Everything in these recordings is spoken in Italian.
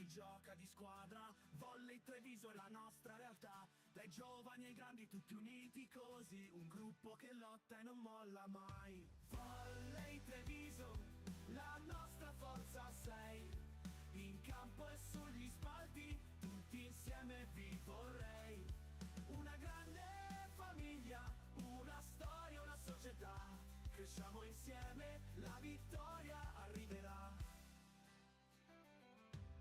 si gioca di squadra, Volley Treviso è la nostra realtà. Dai giovani ai grandi tutti uniti così, un gruppo che lotta e non molla mai. Volley Treviso, la nostra forza sei, in campo e sugli spalti, tutti insieme vi vorrei. Una grande famiglia, una storia, una società, cresciamo insieme, la vittoria arriverà.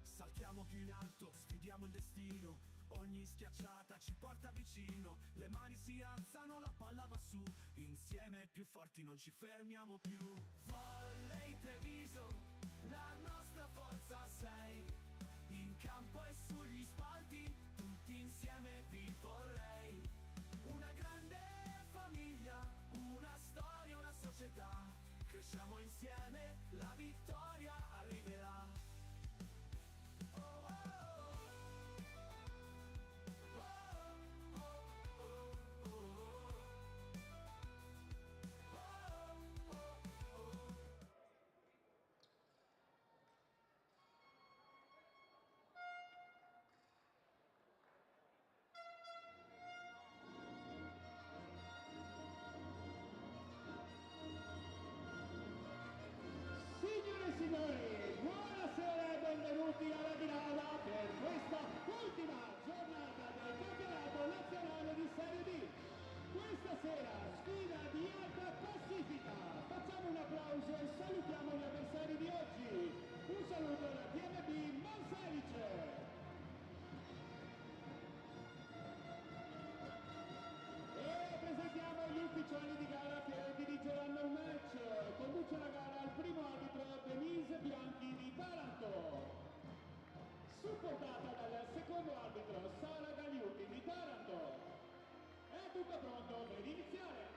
Saltiamo più in alto, sfidiamo il destino, ogni schiacciata ci porta vicino. Le mani si alzano, la palla va su, insieme più forti non ci fermiamo più. Volley Treviso, la nostra forza sei, in campo e sugli spalti, tutti insieme vi vorrei. Una grande famiglia, una storia, una società, cresciamo insieme, la vittoria arriverà. Signore e signori, buonasera e benvenuti alla Tirada per questa ultima giornata del campionato nazionale di Serie D. Questa sera sfida di alta classifica. Facciamo un applauso e salutiamo gli avversari di oggi. Un saluto da TMB Monselice. E presentiamo gli ufficiali di gara che dirigeranno il match. Conduce la gara il primo arbitro Denise Bianchi di Taranto, supportata dal secondo arbitro Sara Gagliuti di Taranto. È tutto pronto per iniziare.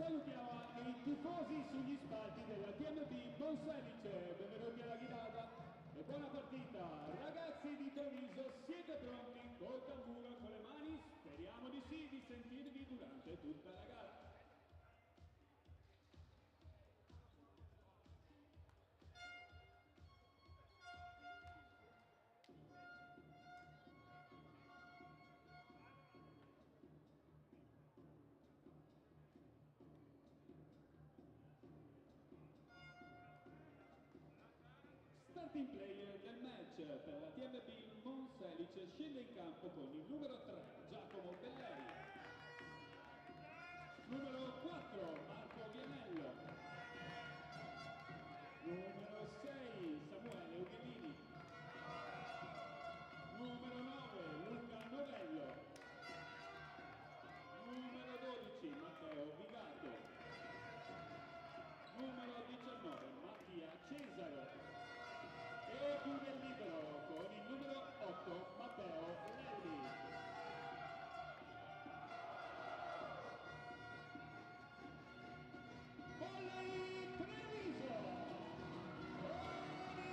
Salutiamo anche i tifosi sugli spalti della TMB Monselice, benvenuti alla Ghidata e buona partita. Ragazzi di Treviso, siete pronti? Col tamburo e con le mani? Speriamo di sì, di sentirvi durante tutta la gara. Starting player del match per la TMB Monselice scende in campo con il numero 3 Giacomo Belleri, numero 4 Marco Vianello, numero 6 Samuele Ughelini, numero 9 Luca Novello, numero 12 Matteo Vigato, numero 19 Mattia Cesaro. E chiude il libero con il numero 8 Matteo Lelli. Volley Treviso con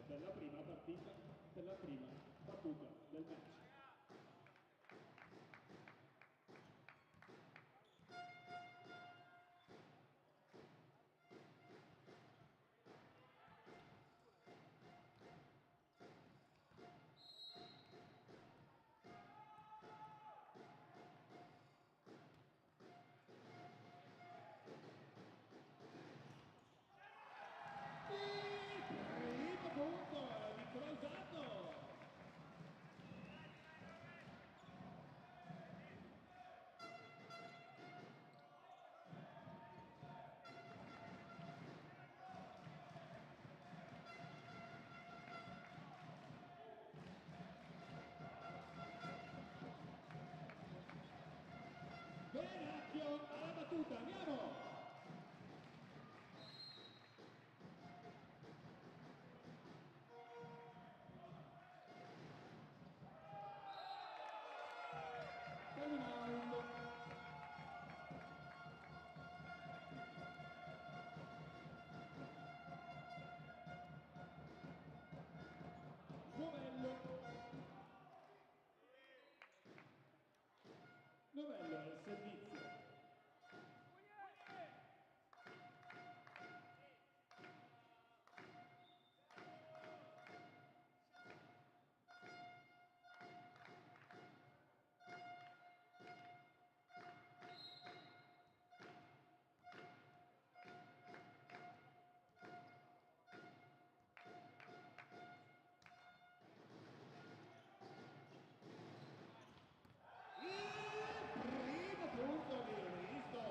per la prima partita, per la prima battuta del match. Primo punto di Crosato. Benacchio alla battuta, andiamo! Terminato. Novello. Novello è il servizio. Primo punto di Risto.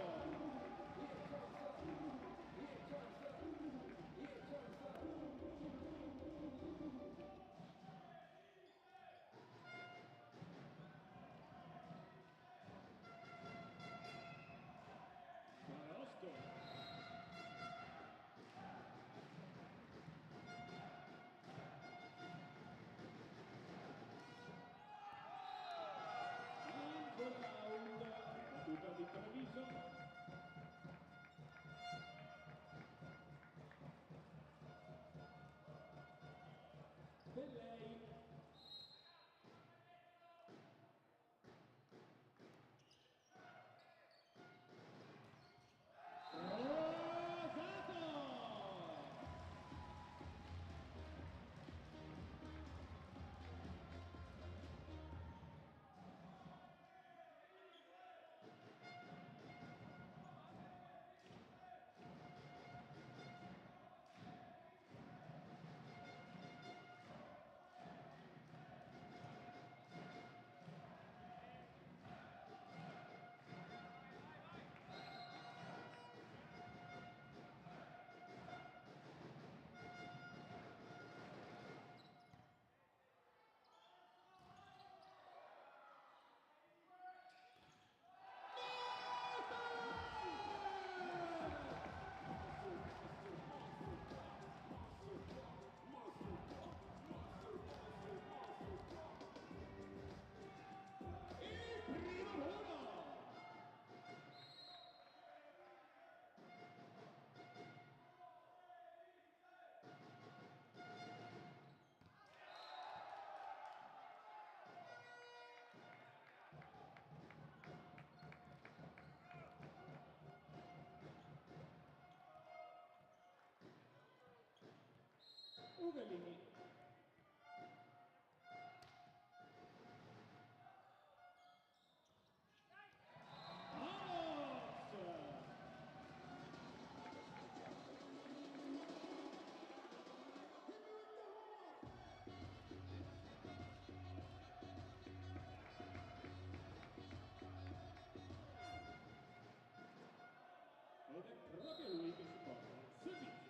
Barosco. Ancora out. Battuta di Treviso. Pellei. Rosato. Il primo uno. Ugolini. Alex. Ed è proprio lui che si porta il servizio.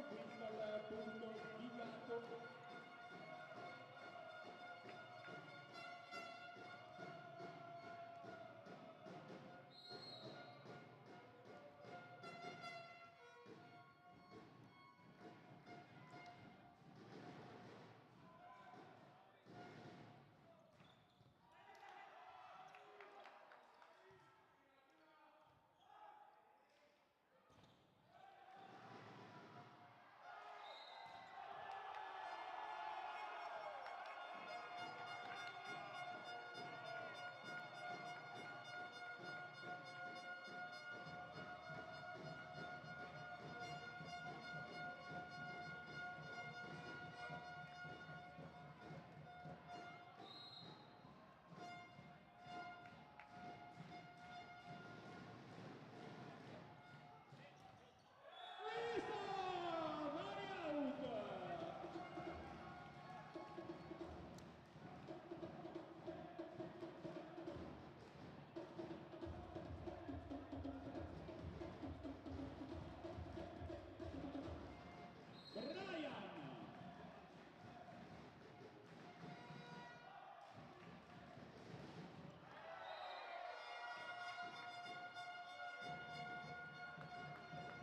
conquista il punto di gatto.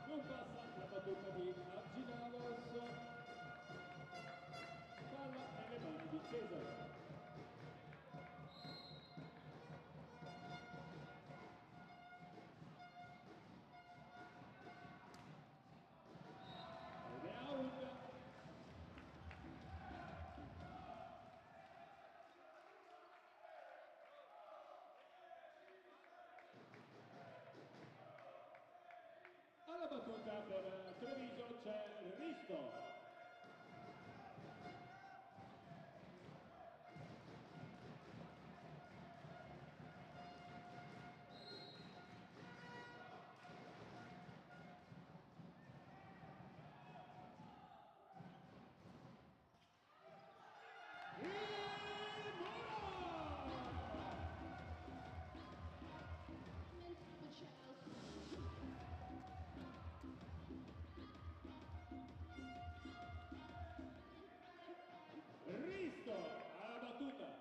Non passa la battuta di Arginalos, palla nelle mani di Cesare. Ed è out. Alla battuta per Treviso c'è Risto. Risto alla battuta.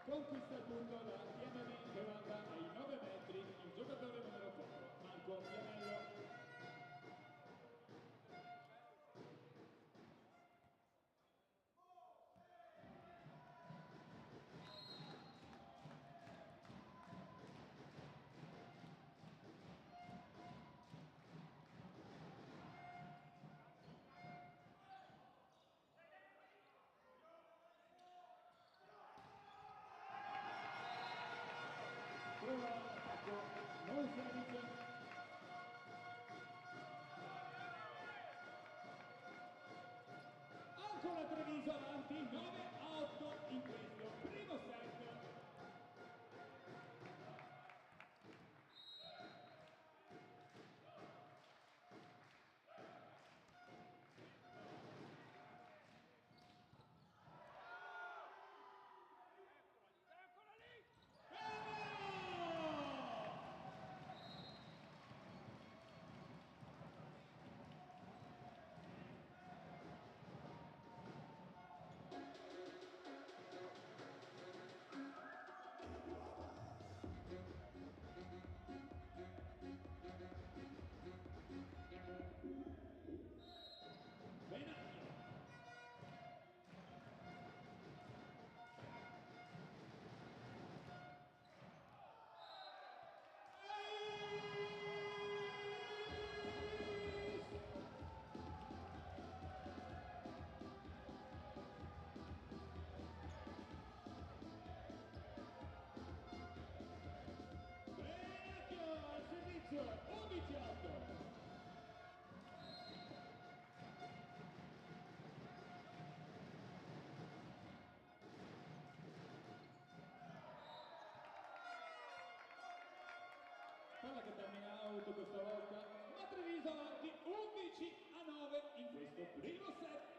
Conquista il punto da TMB che manda ai 9 metri il giocatore numero 4, Marco Pianello. Prova l'attacco, non si realizza. Ancora Treviso avanti, 9-8 in questo primo set. che termina out questa volta, ma Treviso avanti 11-9 in questo primo set.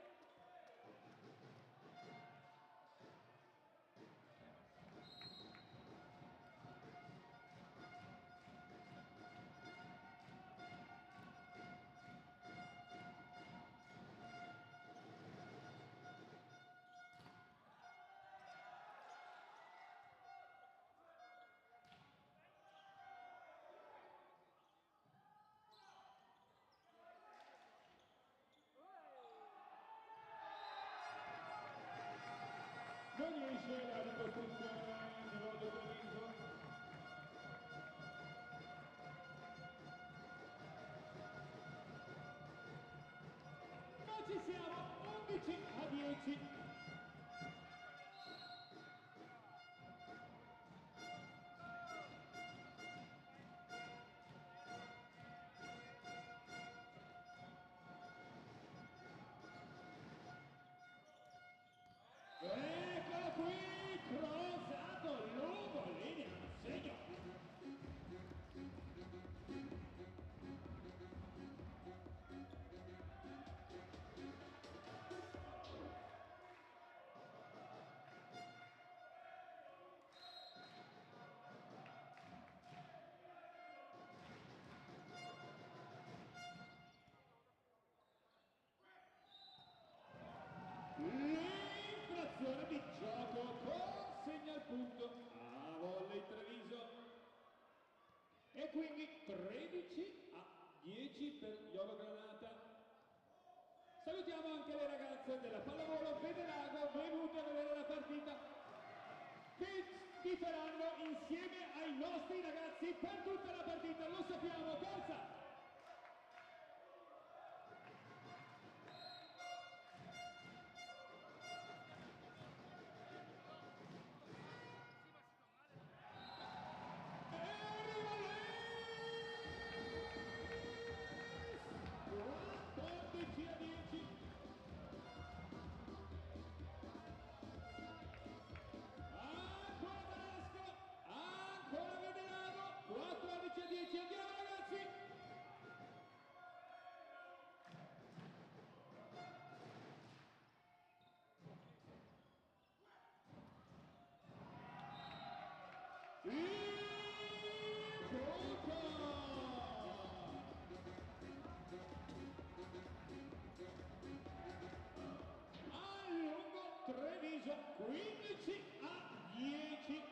Non riesce la ricostruzione di Rodo Treviso. Ma ci siamo, 11-10. Eccolo qui, crossato lungo linea, segno. L'infrazione di gioco consegna il punto a volley Treviso e quindi 13-10 per Iolo Granata. Salutiamo anche le ragazze della pallavolo Vedelago venute a vedere la partita che tiferanno insieme ai nostri ragazzi per tutta la partita, lo sappiamo, forza! Ancora Vedelago, 14-10, andiamo ragazzi! A lungo Treviso 15-10.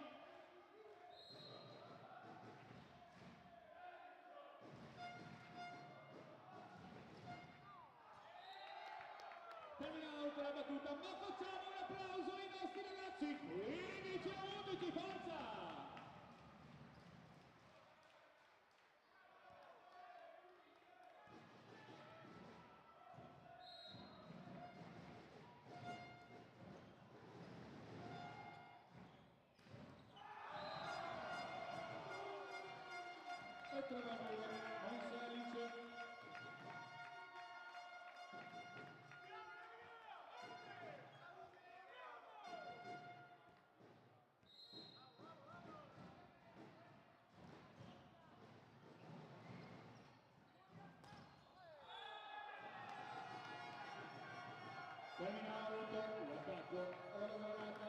Termina la battuta, ma facciamo un applauso ai nostri ragazzi, 15-11, forza! E trovano Monselice. Termina l'attacco, ora Granata.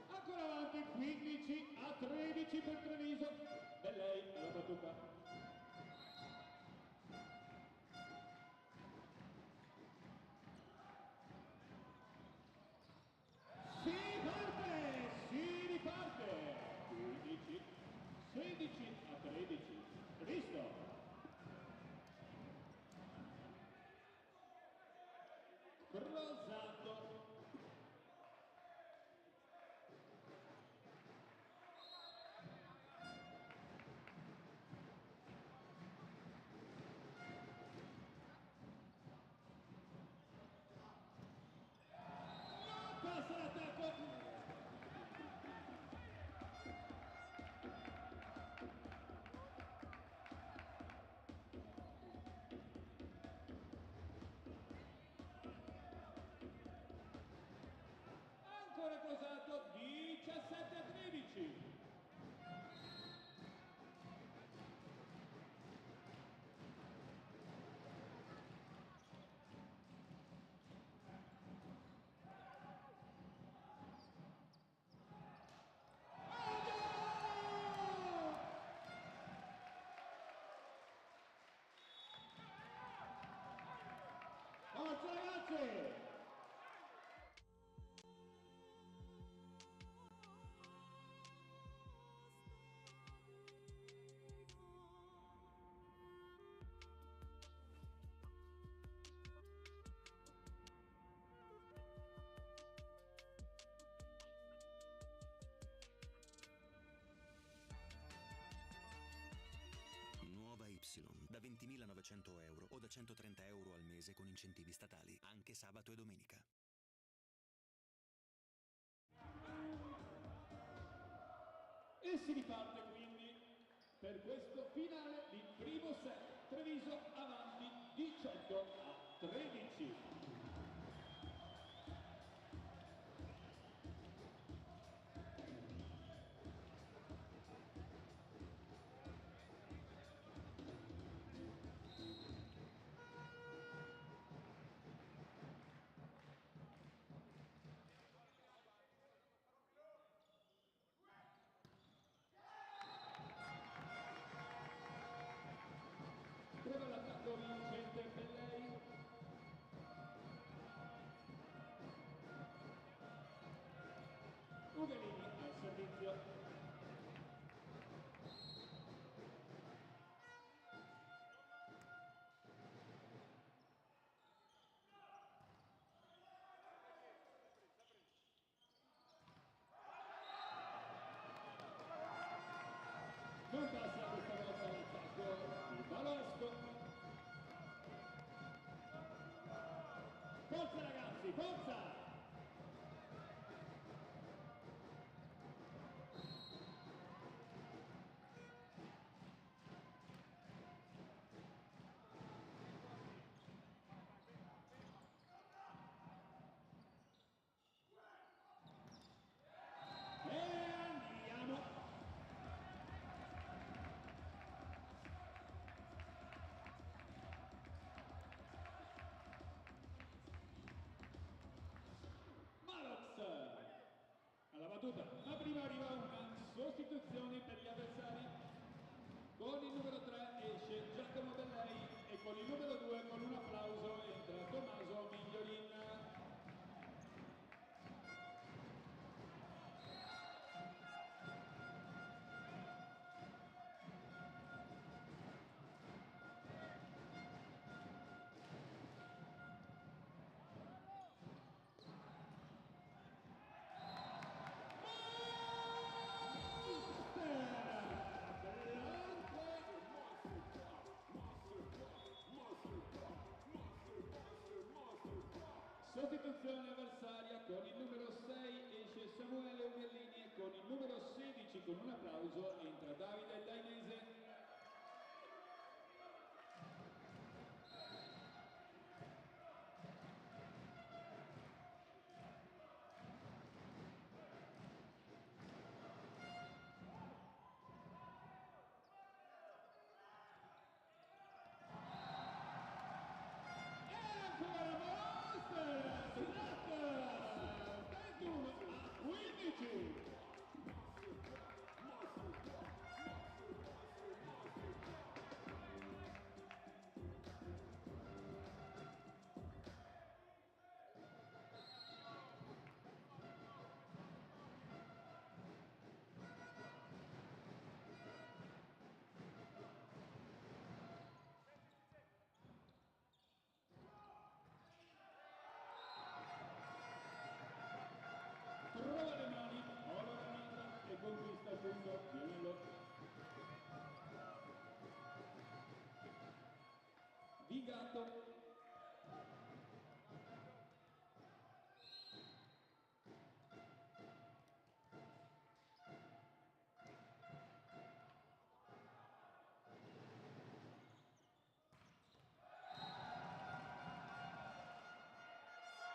Ancora avanti, 15-13 per Treviso. Bellei alla battuta. Si riparte! 16-13. Visto? Crossato. Passa l'attacco. 17-13. Forza ragazzi! Nuova Y, da 20.900 euro o da 130 euro al mese con incentivi statali, anche sabato e domenica. E si riparte quindi per questo finale di primo set. Treviso avanti 18-13. Prova l'attacco vincente Bellei. Ughelini al servizio. Non passa questa volta l'attacco di Balosco. Forza ragazzi, forza! E andiamo! Malox alla battuta, ma prima arriva una sostituzione per gli avversari. Con il numero 3 esce Giacomo Bellei e con il numero 2 con un applauso entra Tommaso Migliolin. Sostituzione avversaria, con il numero 6 esce Samuele Ugellini e con il numero 16 con un applauso entra Davide Dainese. E ancora Monster! 21-15. Trova le mani, Oloranita e conquista il punto di anello. Vigato.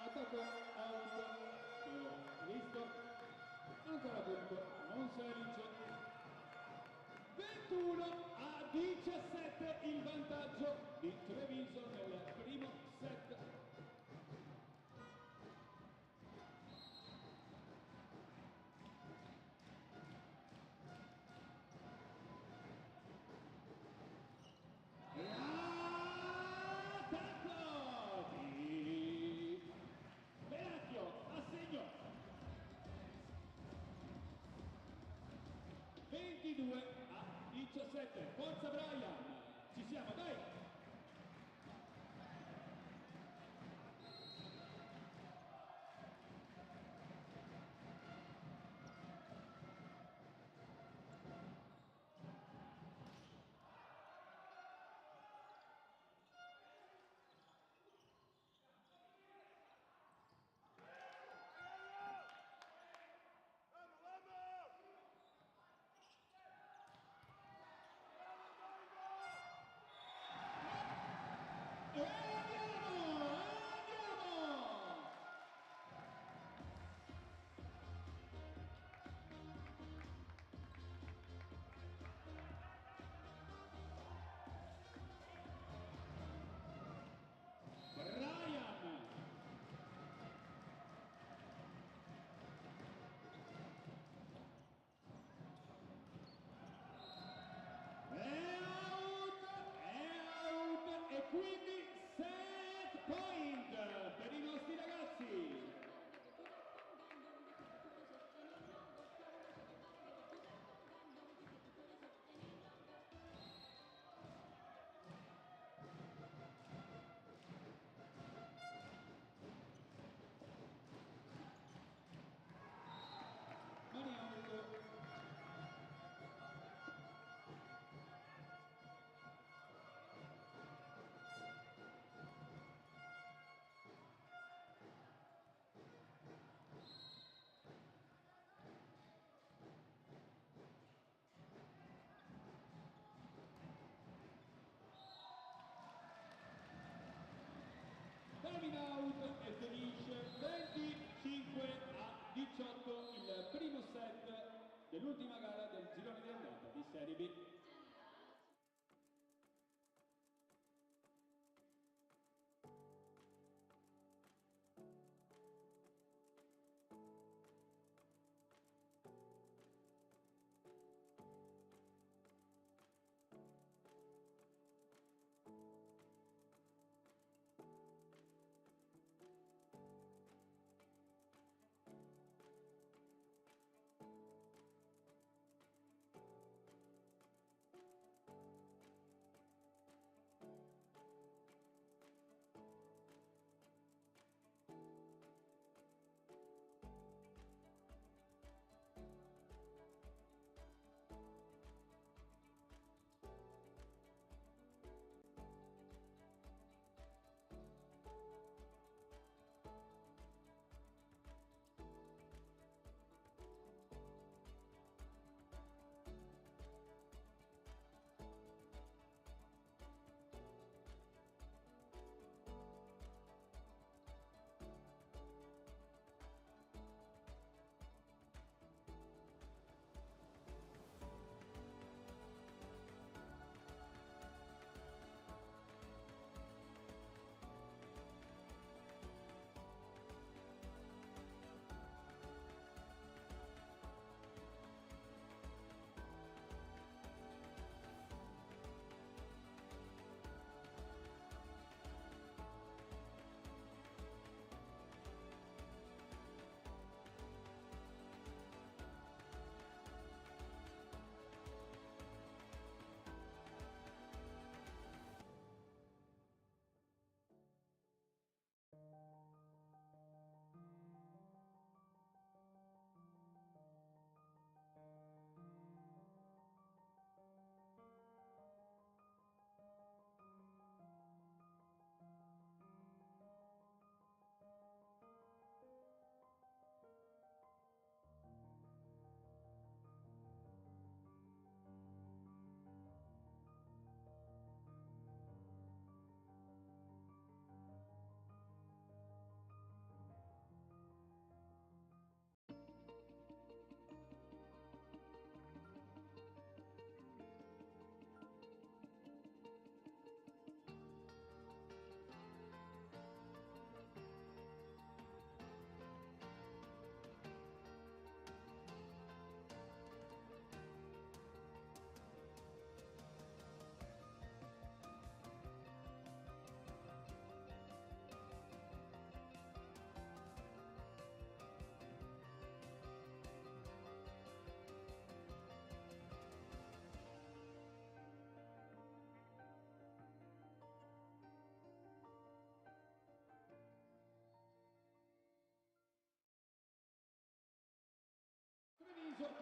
Attacco out, visto, ancora punto Selic. 21-17 il vantaggio di Treviso nel primo set. L'attacco di Veracchio a segno. 22-17. Forza Brian, ci siamo, dai! E andiamo! Brian! È out e quindi set point per i nostri ragazzi. Mani out. Time out e finisce 25-18 il primo set dell'ultima gara del girone di andata di Serie B.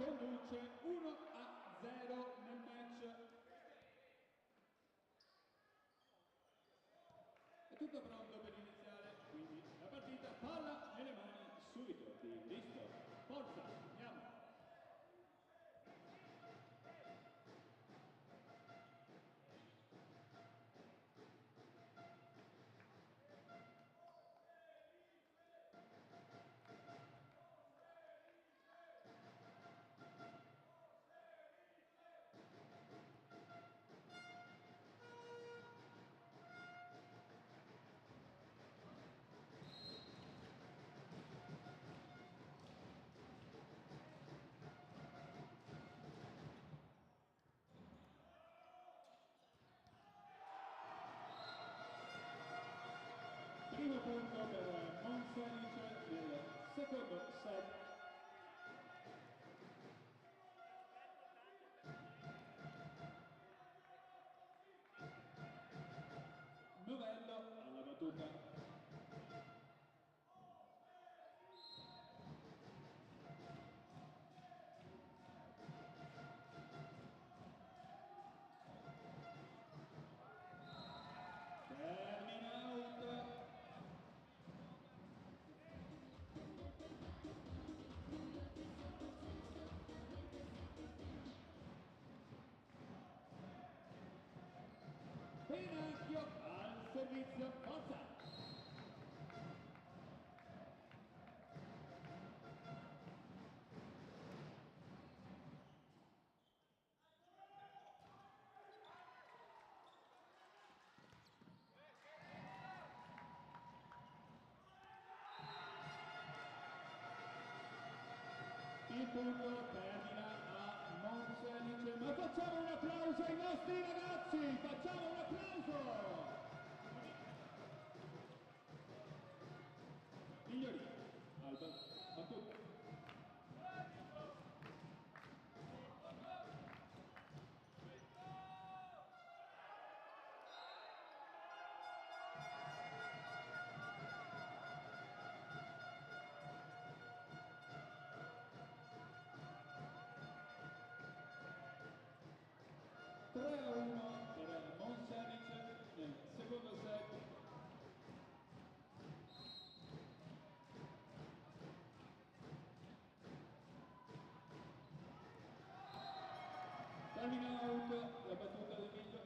conduce 1-0 nel match. È tutto pronto per iniziare, quindi la partita, palla nelle mani subito di Risto. Forza, andiamo! Primo punto per Monselice nel secondo set. Novello alla battuta. Termina out. Pinacchio al servizio, forza! Il punto termina a Monselice, ma facciamo un applauso ai nostri ragazzi, facciamo un applauso! Migliorì al battuta. Tre a 1 per Monselice nel secondo set. Termina out la battuta di Miglio.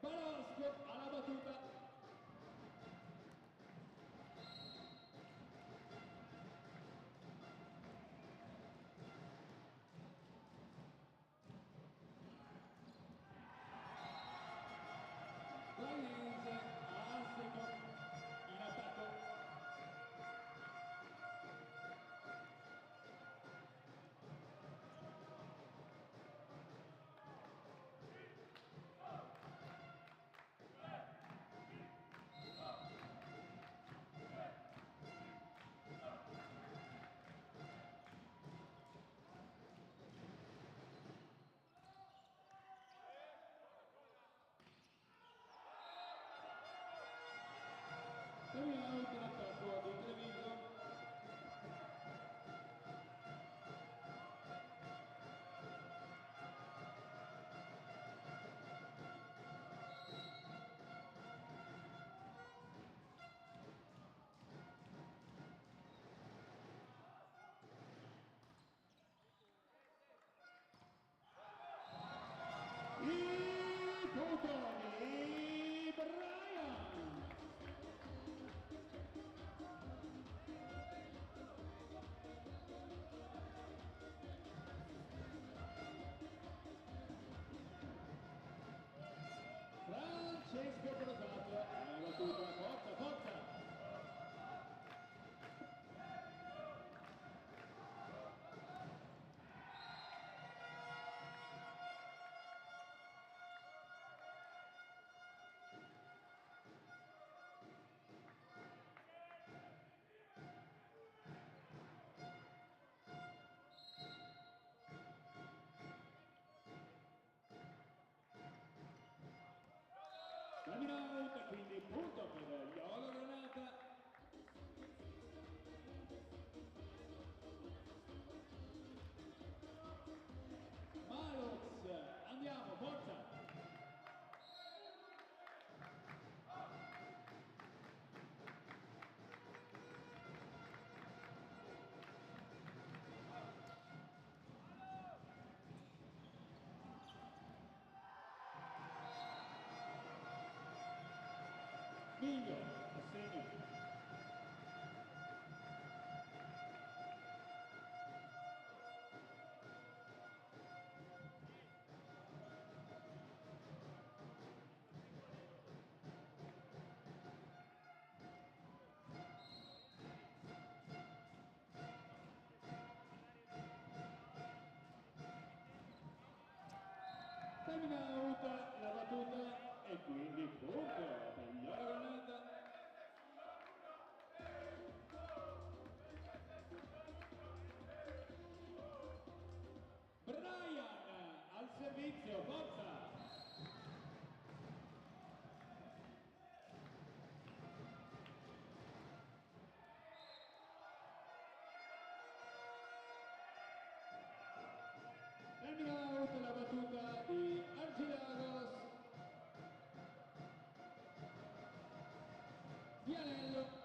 Barasco alla battuta. Guagliese a Astico in attacco. Termina out l'attacco di Treviso. I punto di Brian. Francesco Brosato alla battuta, forza, forza! quindi punto per Iolo Granata. Malux, andiamo, forza! Miglio, assegno. Time out, la battuta e quindi punto per Iolo Granata. Brian al servizio, forza! Termina out la battuta di Argilagos. Vianello.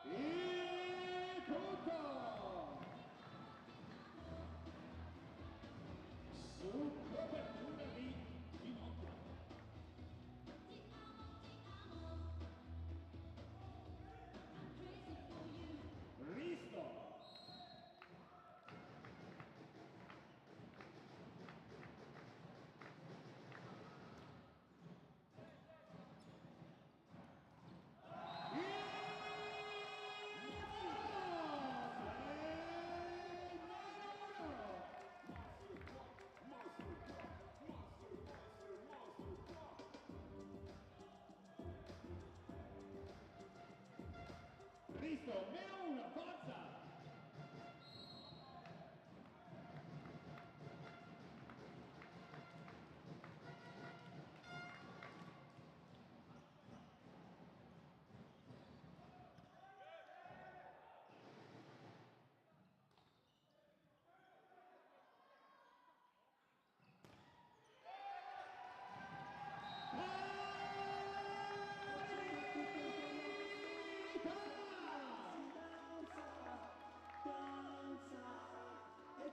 E punto! Su copertura di Ginocchio. Risto. Risto, -1, forza!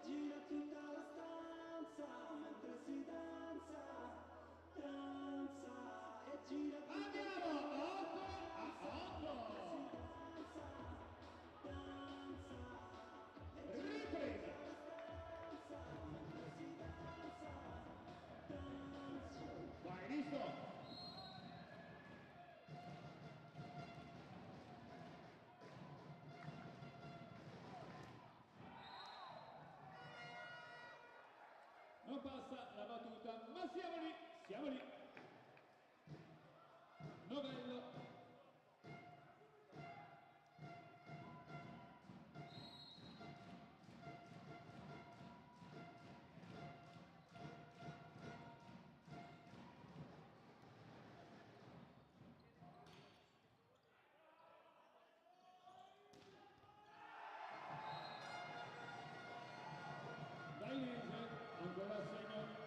Gira tutta la stanza mentre si danza, danza e gira tutta Andiamo, 8 a 8. Ripresa. Vai, Risto. Non passa la battuta, ma siamo lì, siamo lì. Novello. Dainese, ancora a segno.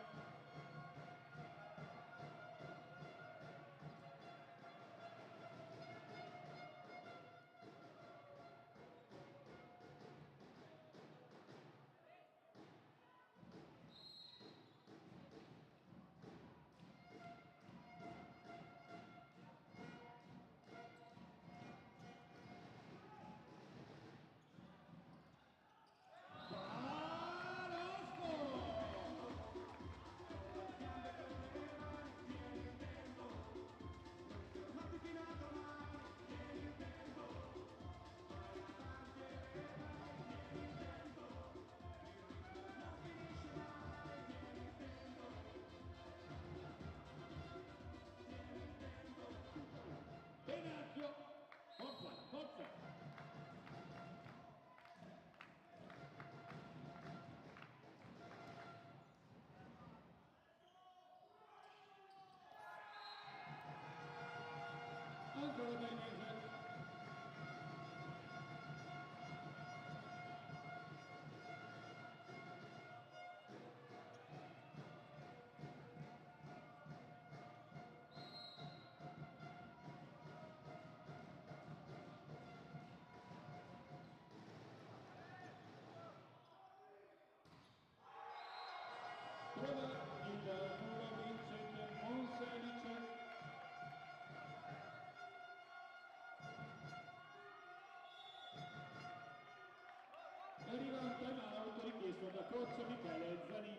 C'era un time out richiesto da coach Michele Zanin.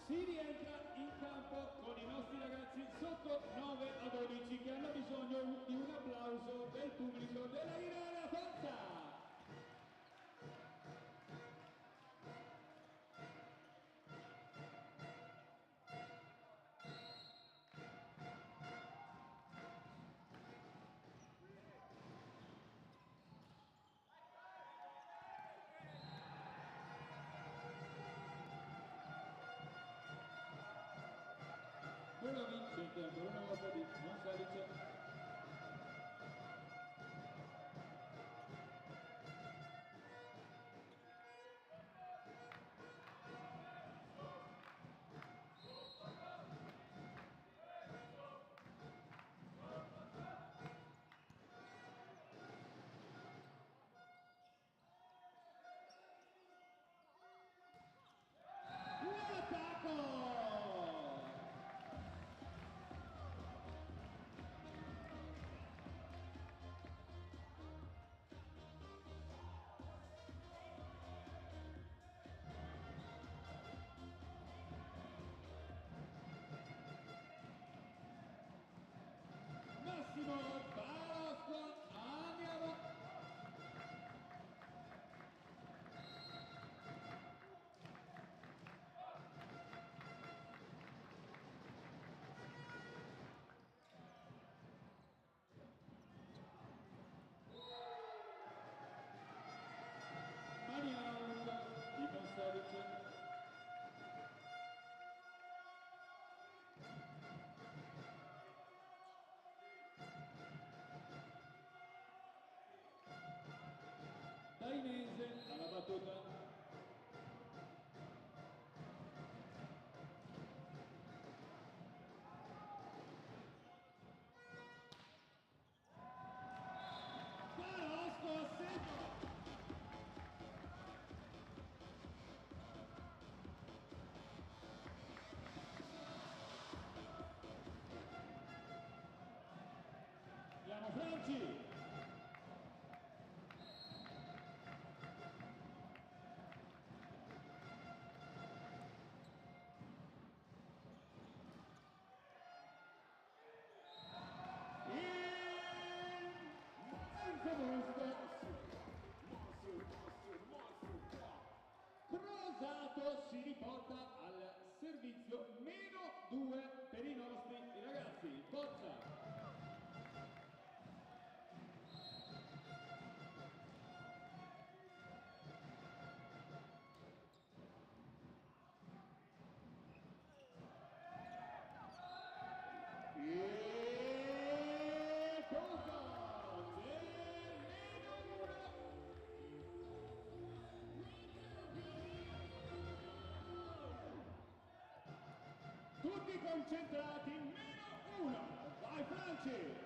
Si rientra in campo con i nostri ragazzi sotto 9 a 12 che hanno bisogno di un applauso del pubblico della Irana Forza! Buona vincente ancora una volta di Monselice. Massimo Barosco, andiamo! Mani out di Monselice. Dainese alla battuta. Barosco a segno. Andiamo Franci. Crosato si riporta al servizio -2 per i nostri ragazzi. Forza! Tutti concentrati, -1, vai Franci!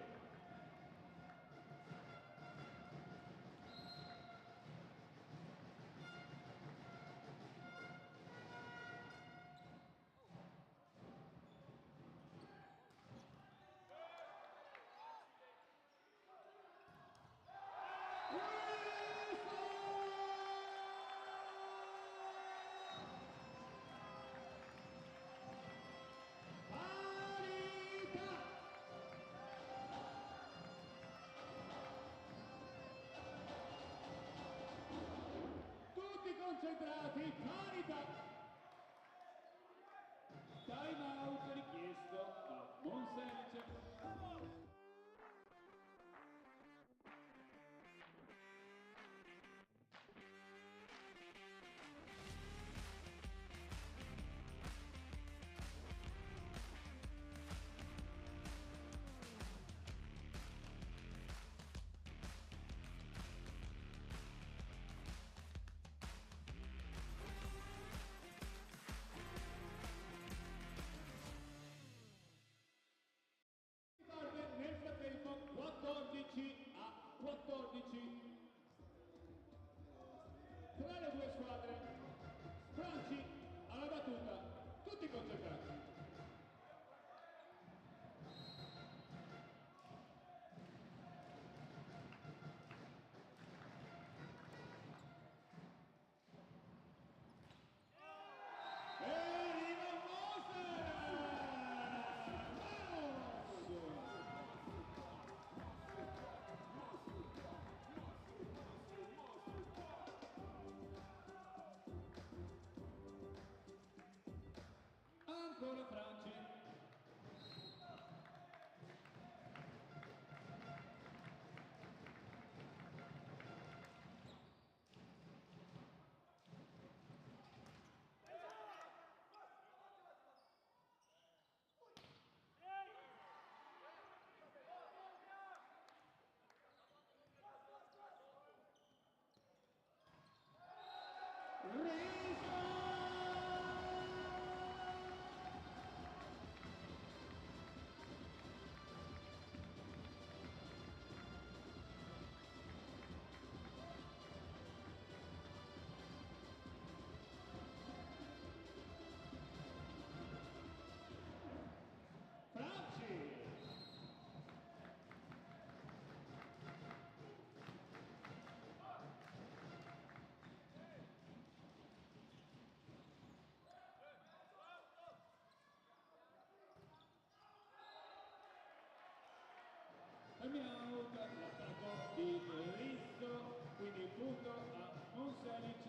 Concentrati, parità! Time out richiesto da Monselice. 14. Tra le due squadre, Franci alla battuta, tutti concentrati. E arriva Moser! Ancora Franci. Franci. Terminato l'attacco di Risso, quindi punto a Monselic,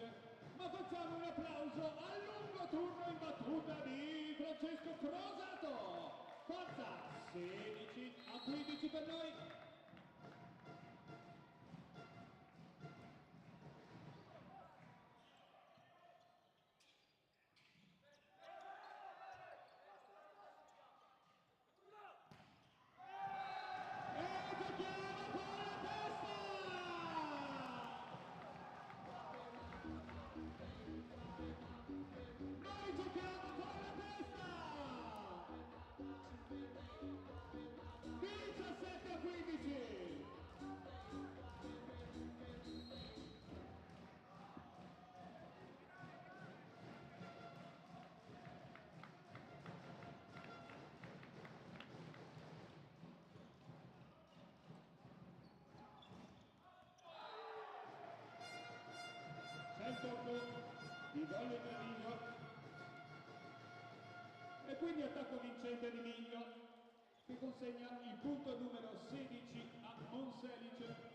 ma facciamo un applauso al lungo turno in battuta di Francesco Crosato. Forza, 16-15 per noi. E giochiamo con la testa! Noi giochiamo con la testa! 17-15! C'è il tocco di Doglio e Miglio e quindi attacco vincente di Miglio che consegna il punto numero 16 a Monselic.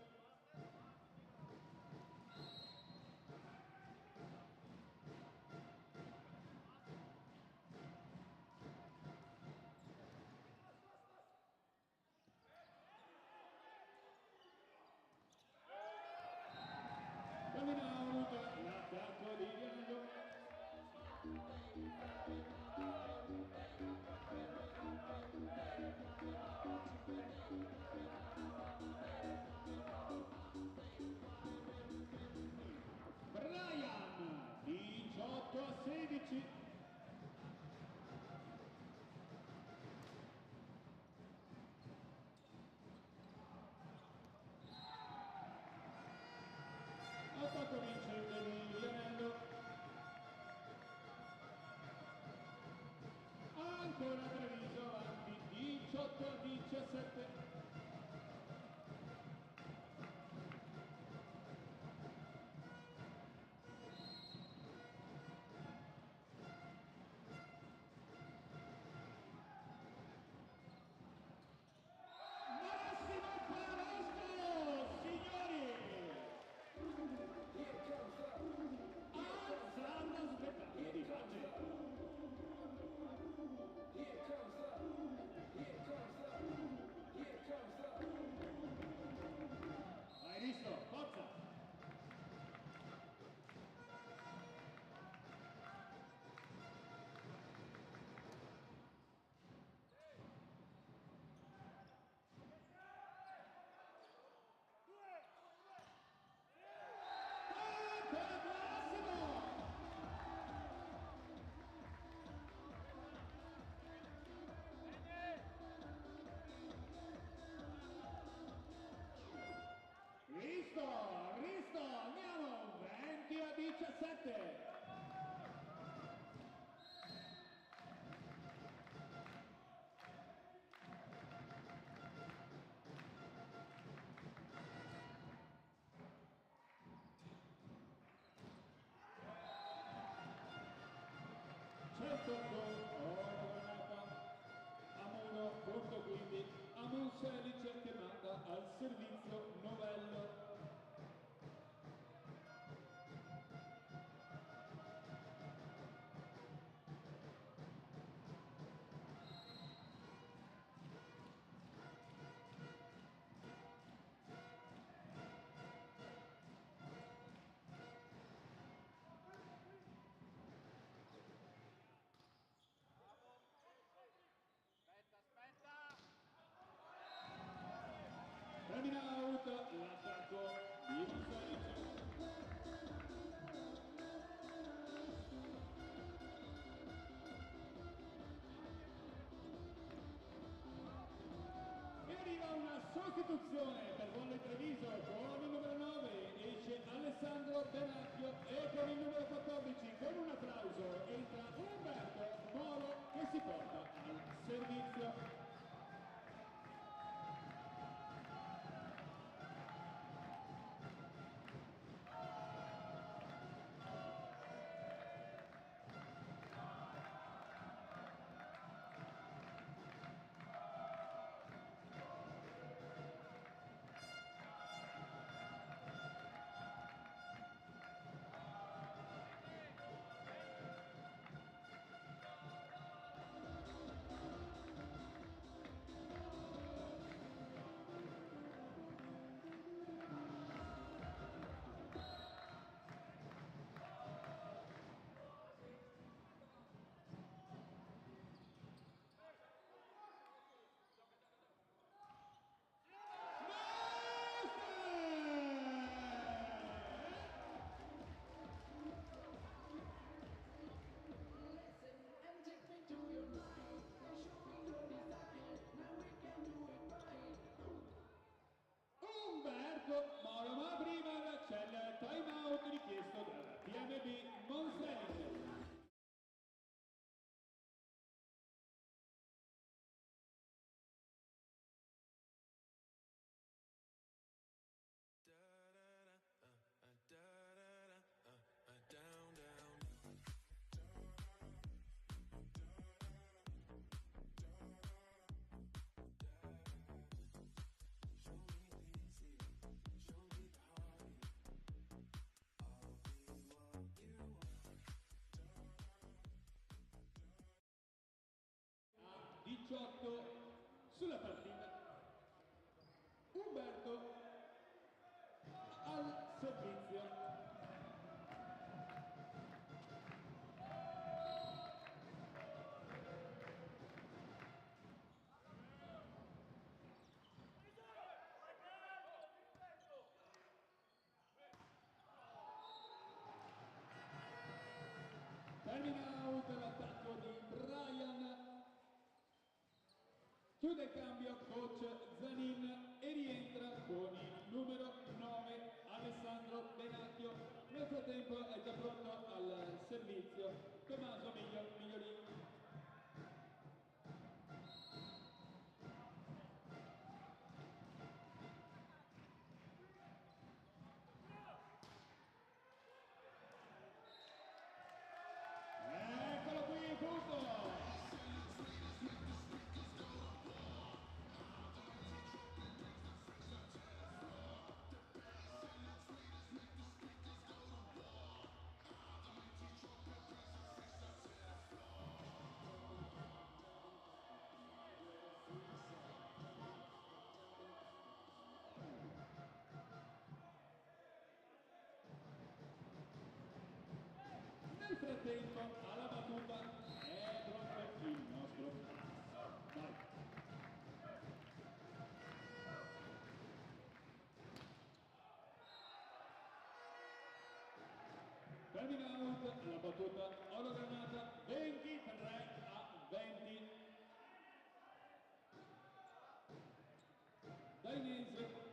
Coming out, l'attacco di Viaggio. terzo gol, ora granata a muro, punto quindi Amun Selic che manda al servizio Novello. Termina out l'attacco di Selic. E arriva una sostituzione per Volley Treviso con il numero 9, esce Alessandro Benacchio e con il numero 14 con un applauso entra Umberto Moro che si porta al servizio. Moro, ma prima c'è il time out richiesto dalla TMB Monselic. A 18 sulla partita Umberto al servizio. Termina out l'attacco di Brian, chiude il cambio coach Zanin e rientra con il numero 9 Alessandro Benacchio. Nel frattempo è già pronto al servizio Tommaso Migliolini. Eccolo qui, punto! Nel frattempo alla battuta è pronto il nostro vai. Termina out la battuta oro granata 23-20. Dainese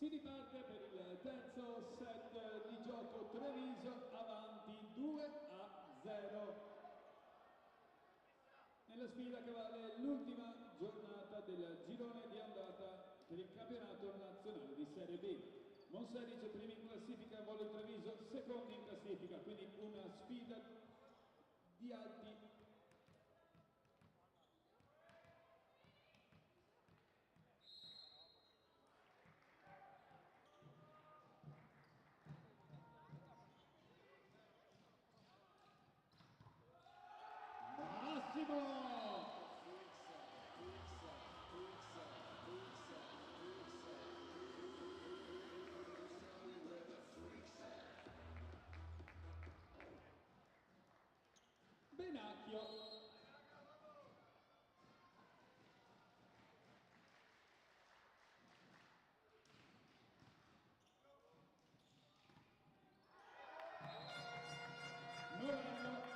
Si riparte per il terzo set di gioco, Treviso avanti 2-0. Nella sfida che vale l'ultima giornata del girone di andata per il campionato nazionale di Serie B. Monselice primi in classifica, Volo Treviso secondi in classifica, quindi una sfida di alti. Massimo! Benacchio. Morello.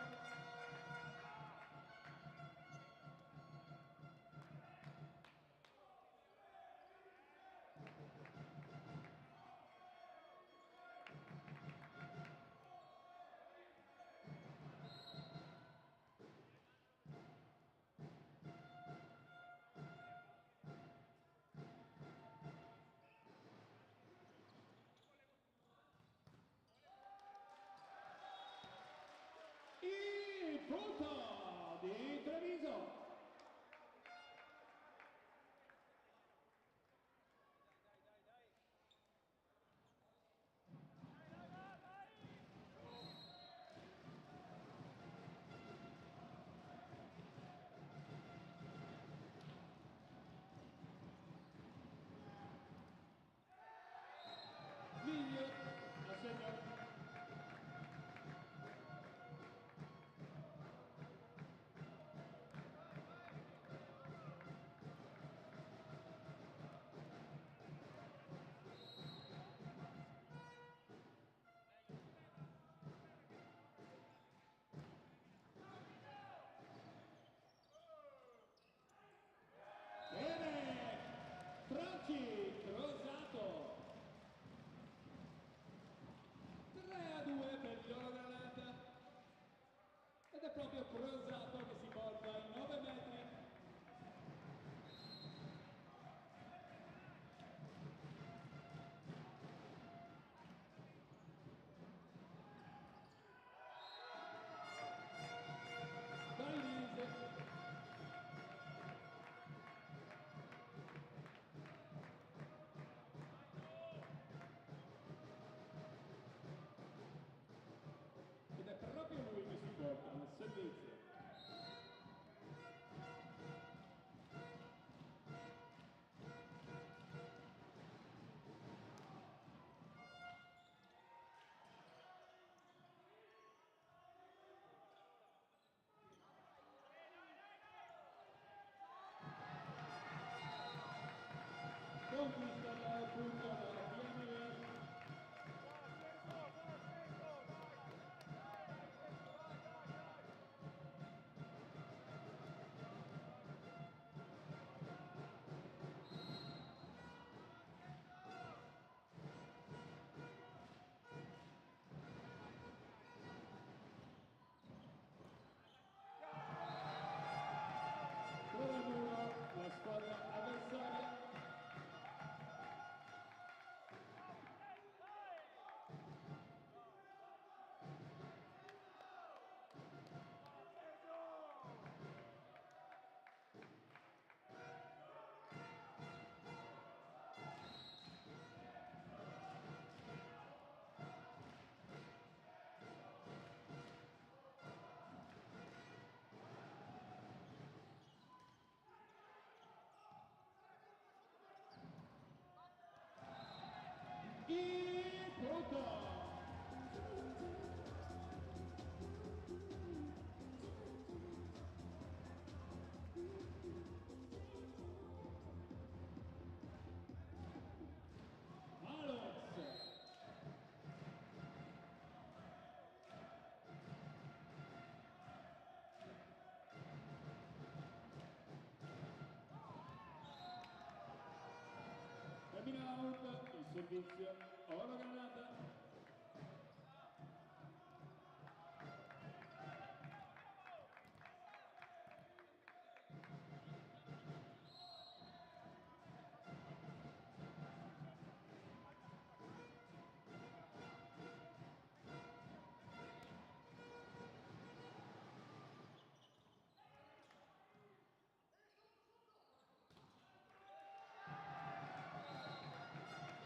Il punto di Treviso. Miglio a segno. Bene, Franchi, Rosato. 3-2 per gli oro dell'Atlanta. Ed è proprio Rosato che si porta ai 9 metri. Vallese. Ed è proprio lui che si porta al servizio. servizio, oro granata.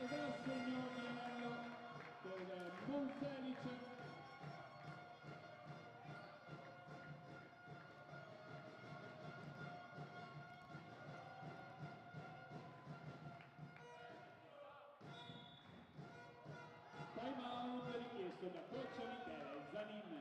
Ed è l'assegno di anello per Monfelice. Time out richiesto da coach Michele Zanin.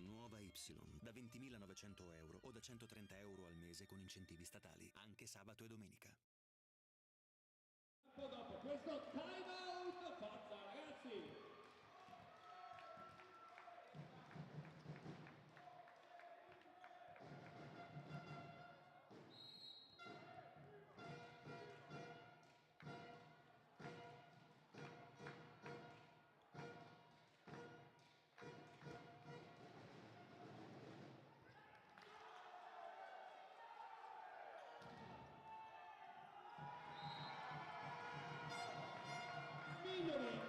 Nuova Y, da 20.900 euro o da 130 euro al mese con incentivi statali, anche sabato e domenica. Dopo questo time out, forza ragazzi! Minorin.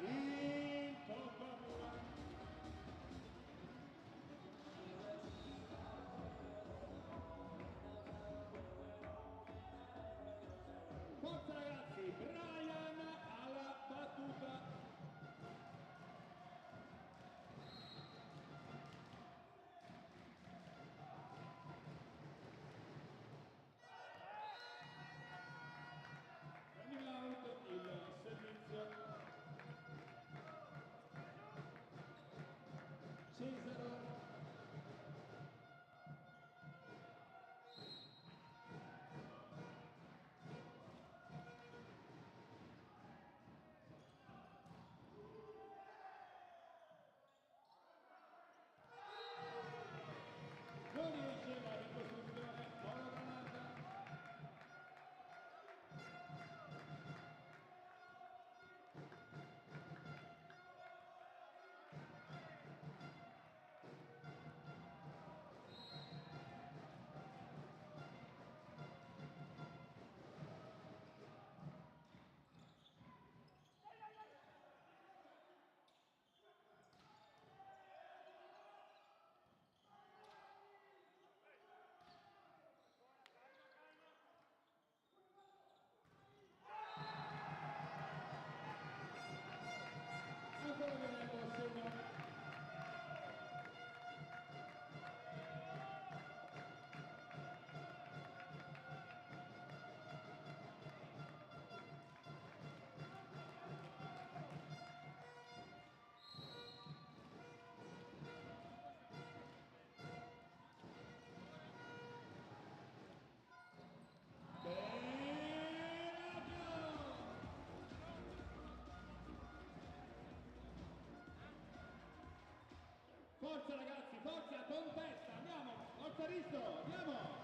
Il Topamura. Forza ragazzi, Brian alla battuta. Running out il servizio. Cesaro. Non riesce la ricostruzione, oro granata. Ancora vedremo il segno. Forza ragazzi, forza, con testa, andiamo, forza Risto, andiamo!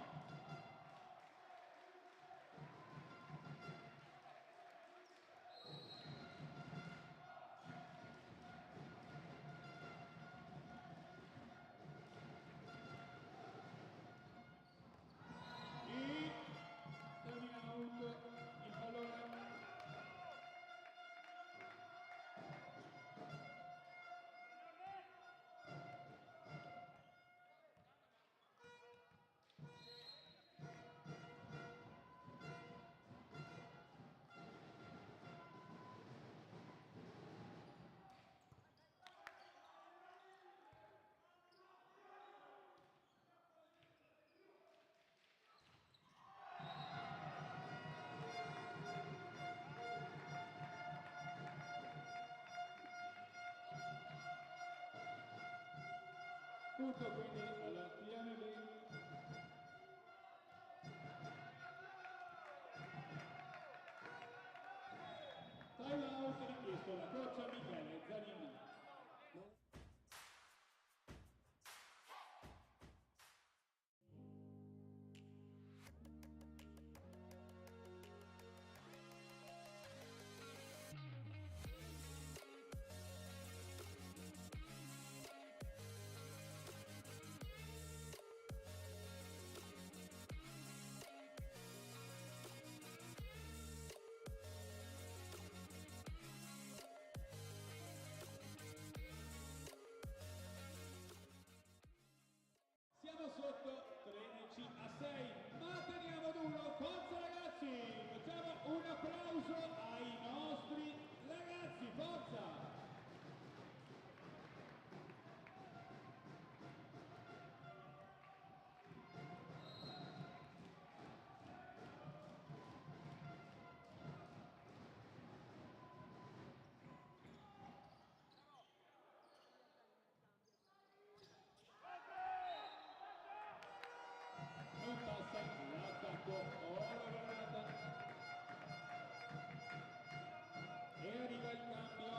Punto quindi alla TNB. Time out richiesto da coach Michele Zanini. Siamo sotto 13-6, ma teniamo duro, forza ragazzi, facciamo un applauso ai nostri ragazzi, forza! Non passa l'attacco, ora guardata e arriva il cambio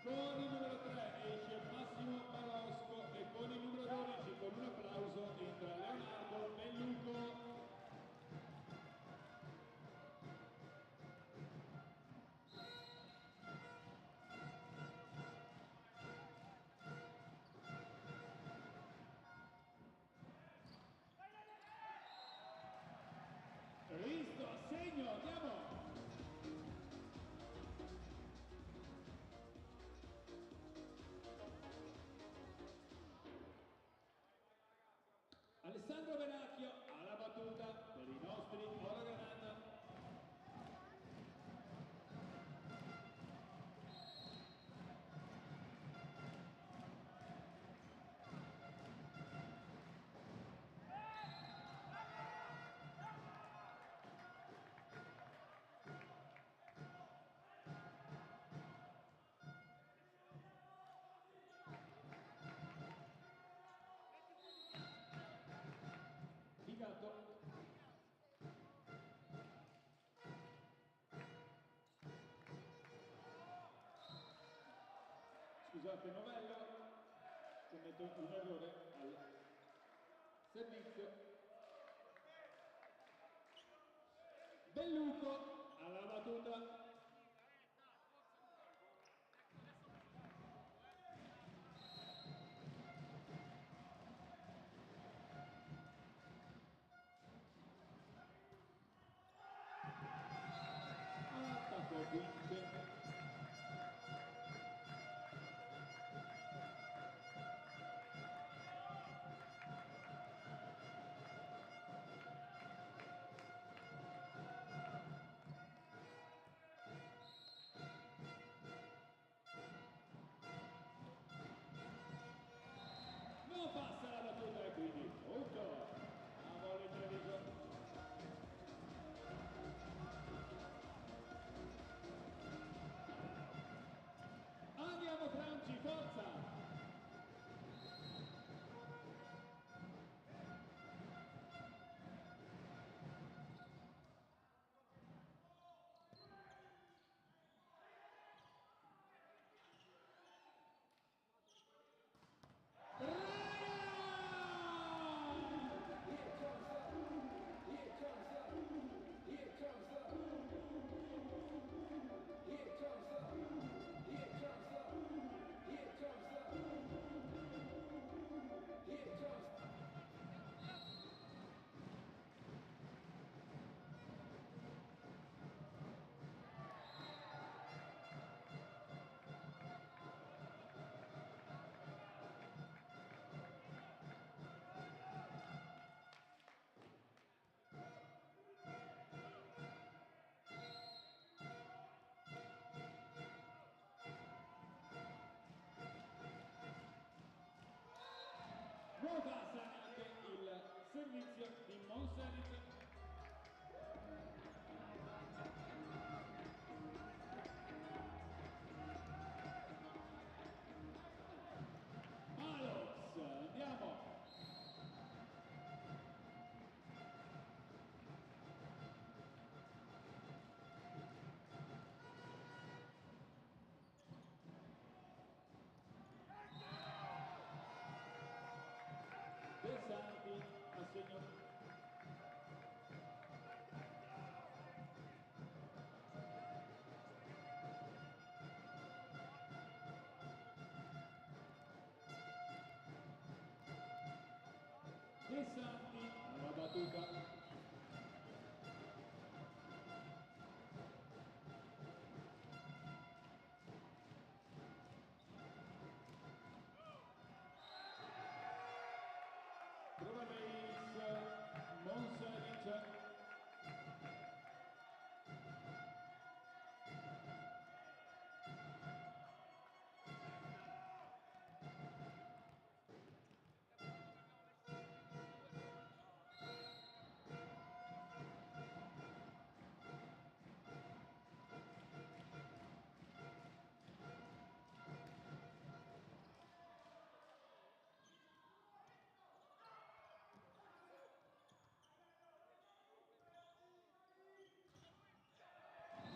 con il numero 3 esce Massimo Barosco e con il numero 12 con un applauso entra Leonardo Belluco. Risto a segno, andiamo! Alessandro Venacchio alla battuta per i nostri Oro Granata. Figato. Scusate Novello, commetto un errore al servizio. Belluco alla battuta. Attacco vince. Non passa la battuta e quindi punto. A volley Treviso. Andiamo Franci, forza! Non passa anche il servizio di Monselice. Alox Santi a segno. De Santi alla battuta. Prova Reis, Monselic.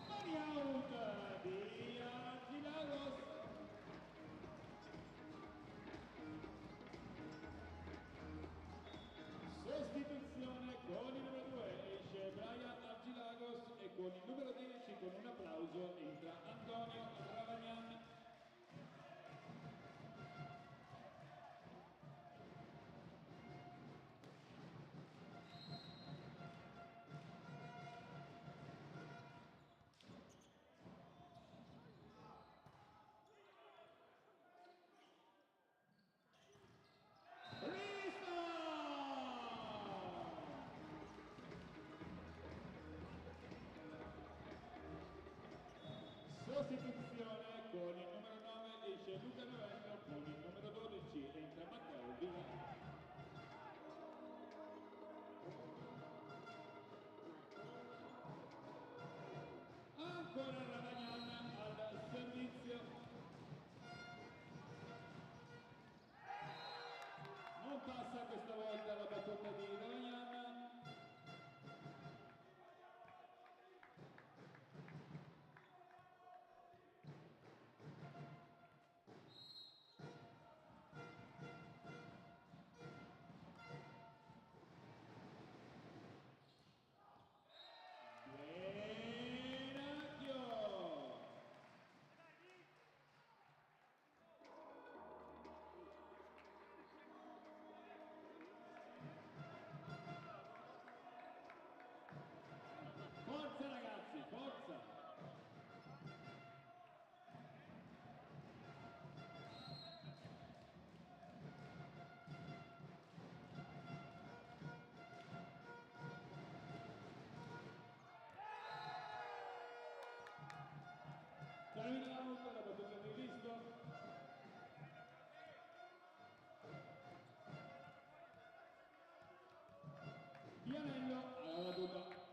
Money out di Argilagos. Sostituzione con il numero 2 esce Brian Argilagos e con il numero 10 con un applauso entra Antonio Ravagnan. Sostituzione con il numero 9 esce Luca Novello, con il numero 12 entra Matteo Villa. Ancora Ravagnan al servizio. Non passa questa volta la battuta di Ravagnan. Forza ragazzi, forza! Termina l'auto, la battuta di Risto. Pianello alla battuta.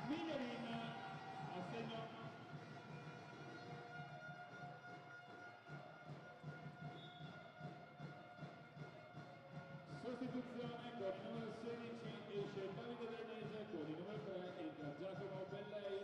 Mignorin a segno. Sostituzione con il numero 16 esce Davide Dainese, con il numero 3 entra Giacomo Bellei.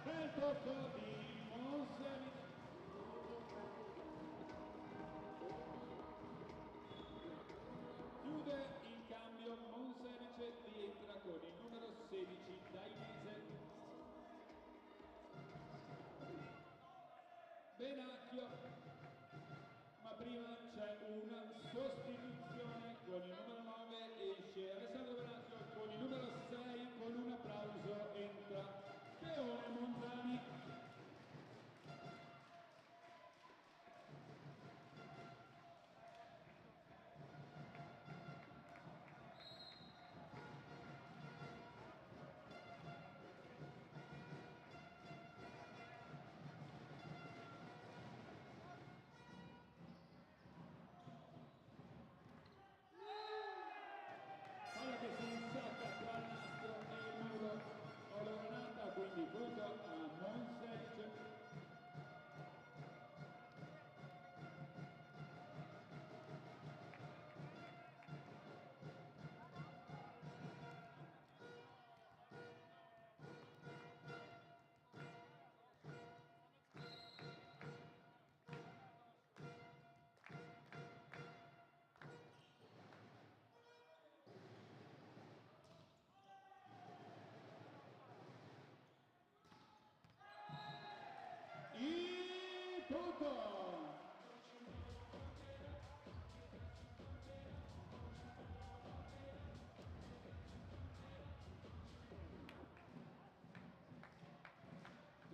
Bel tocco di Monselic. Chiude il cambio Monselic, rientra con il numero 16 Dainese. Benacchio, ma prima c'è una sostituzione con il numero 9 esce Alessandro Benacchio, con il numero 6 con un applauso entra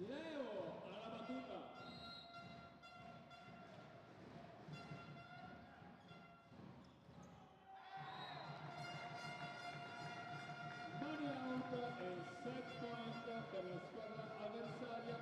Leo alla battuta. Money out e set point per la squadra avversaria.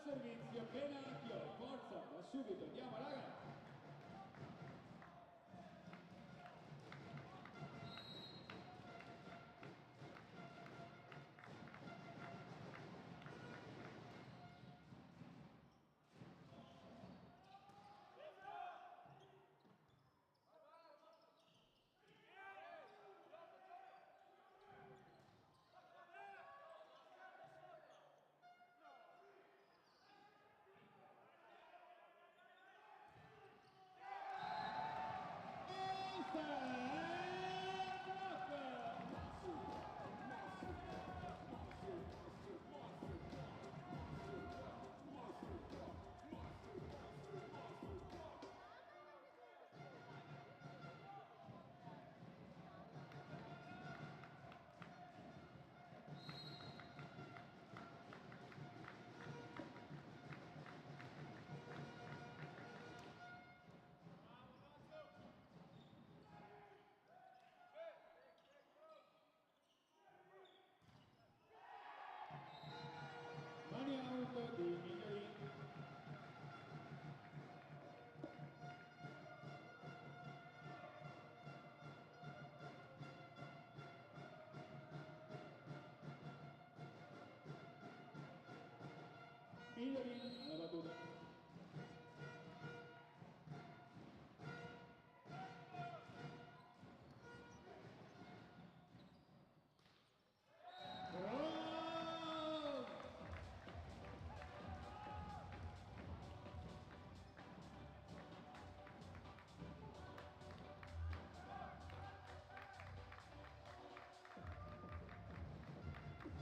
servizio Pennacchio, forza, da subito, andiamo ragazzi. Mani out di Migliolini. Migliolini alla battuta.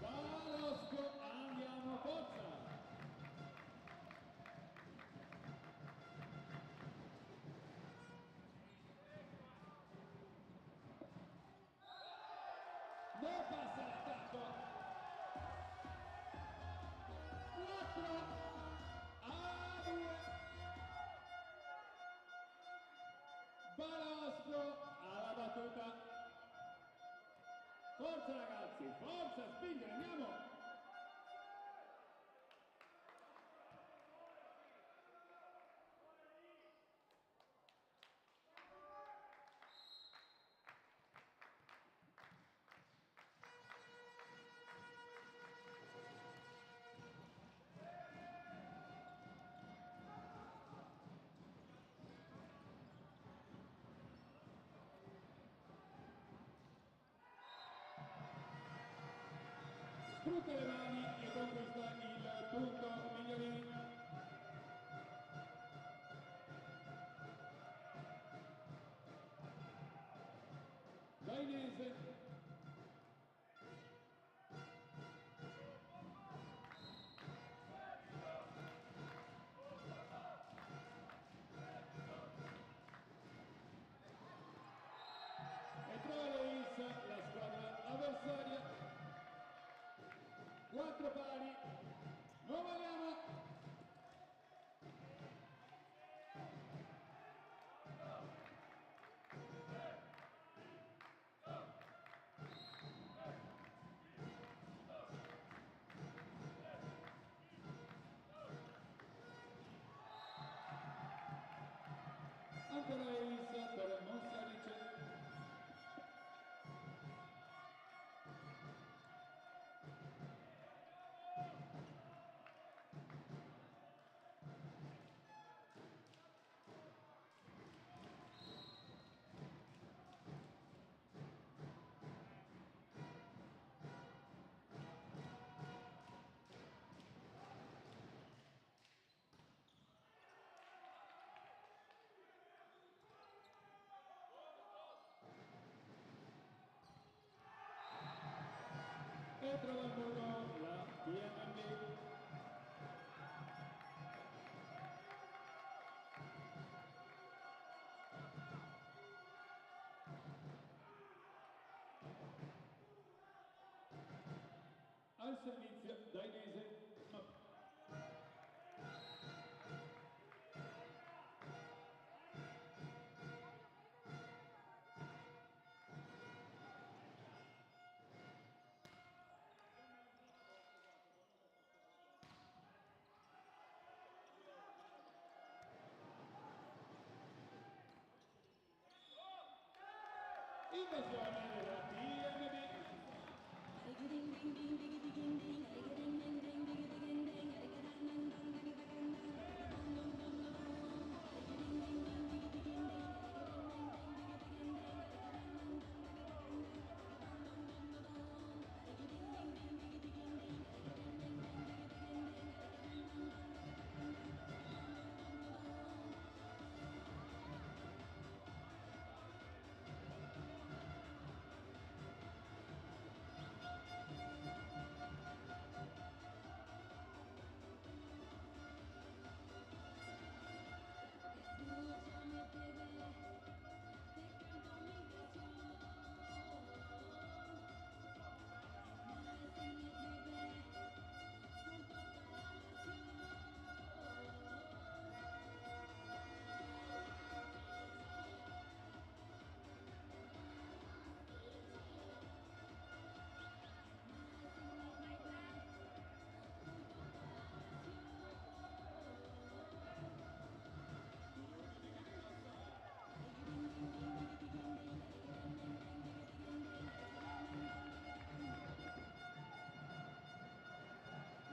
Barosco, andiamo, forza! Non passa l'attacco! 4-2. Barosco alla battuta. Forza ragazzi, forza, spingere, andiamo! Sfrutta le mani e conquista il punto Migliolini. Dainese. E trova Reis la squadra avversaria. 4 pari. Non vogliamo. Ancora Reis per Monselice. E trova il muro la PMB. Al servizio Dainese. invasione della TMB.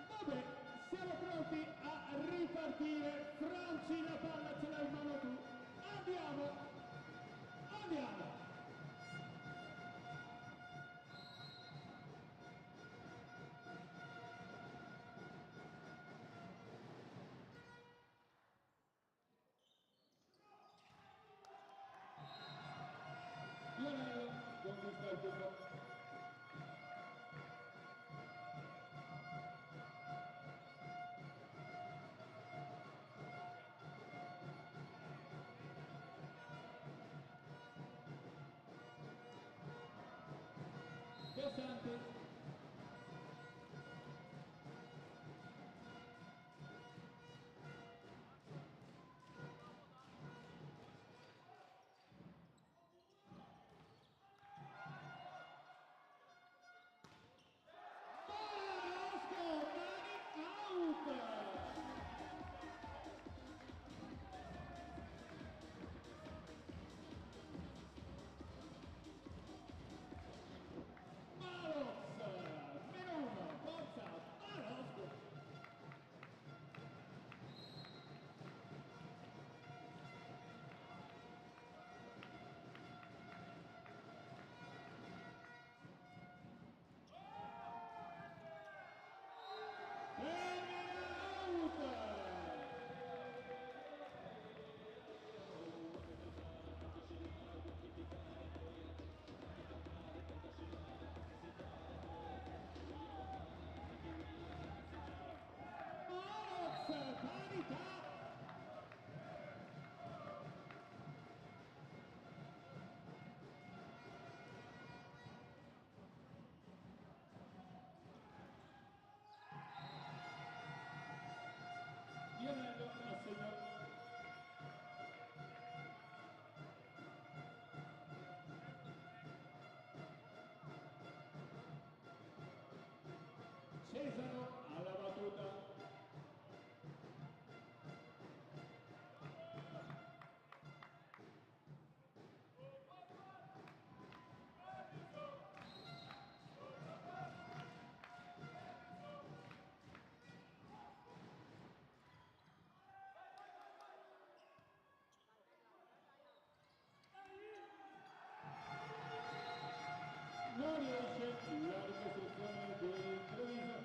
Vabbè, siamo pronti a ripartire. Franci, la palla ce l'hai in mano tu. Andiamo, andiamo. Lionello conquista il punto. Pesante. Lionello assegna. Cesaro alla battuta. Non riesce la ricostruzione di Treviso.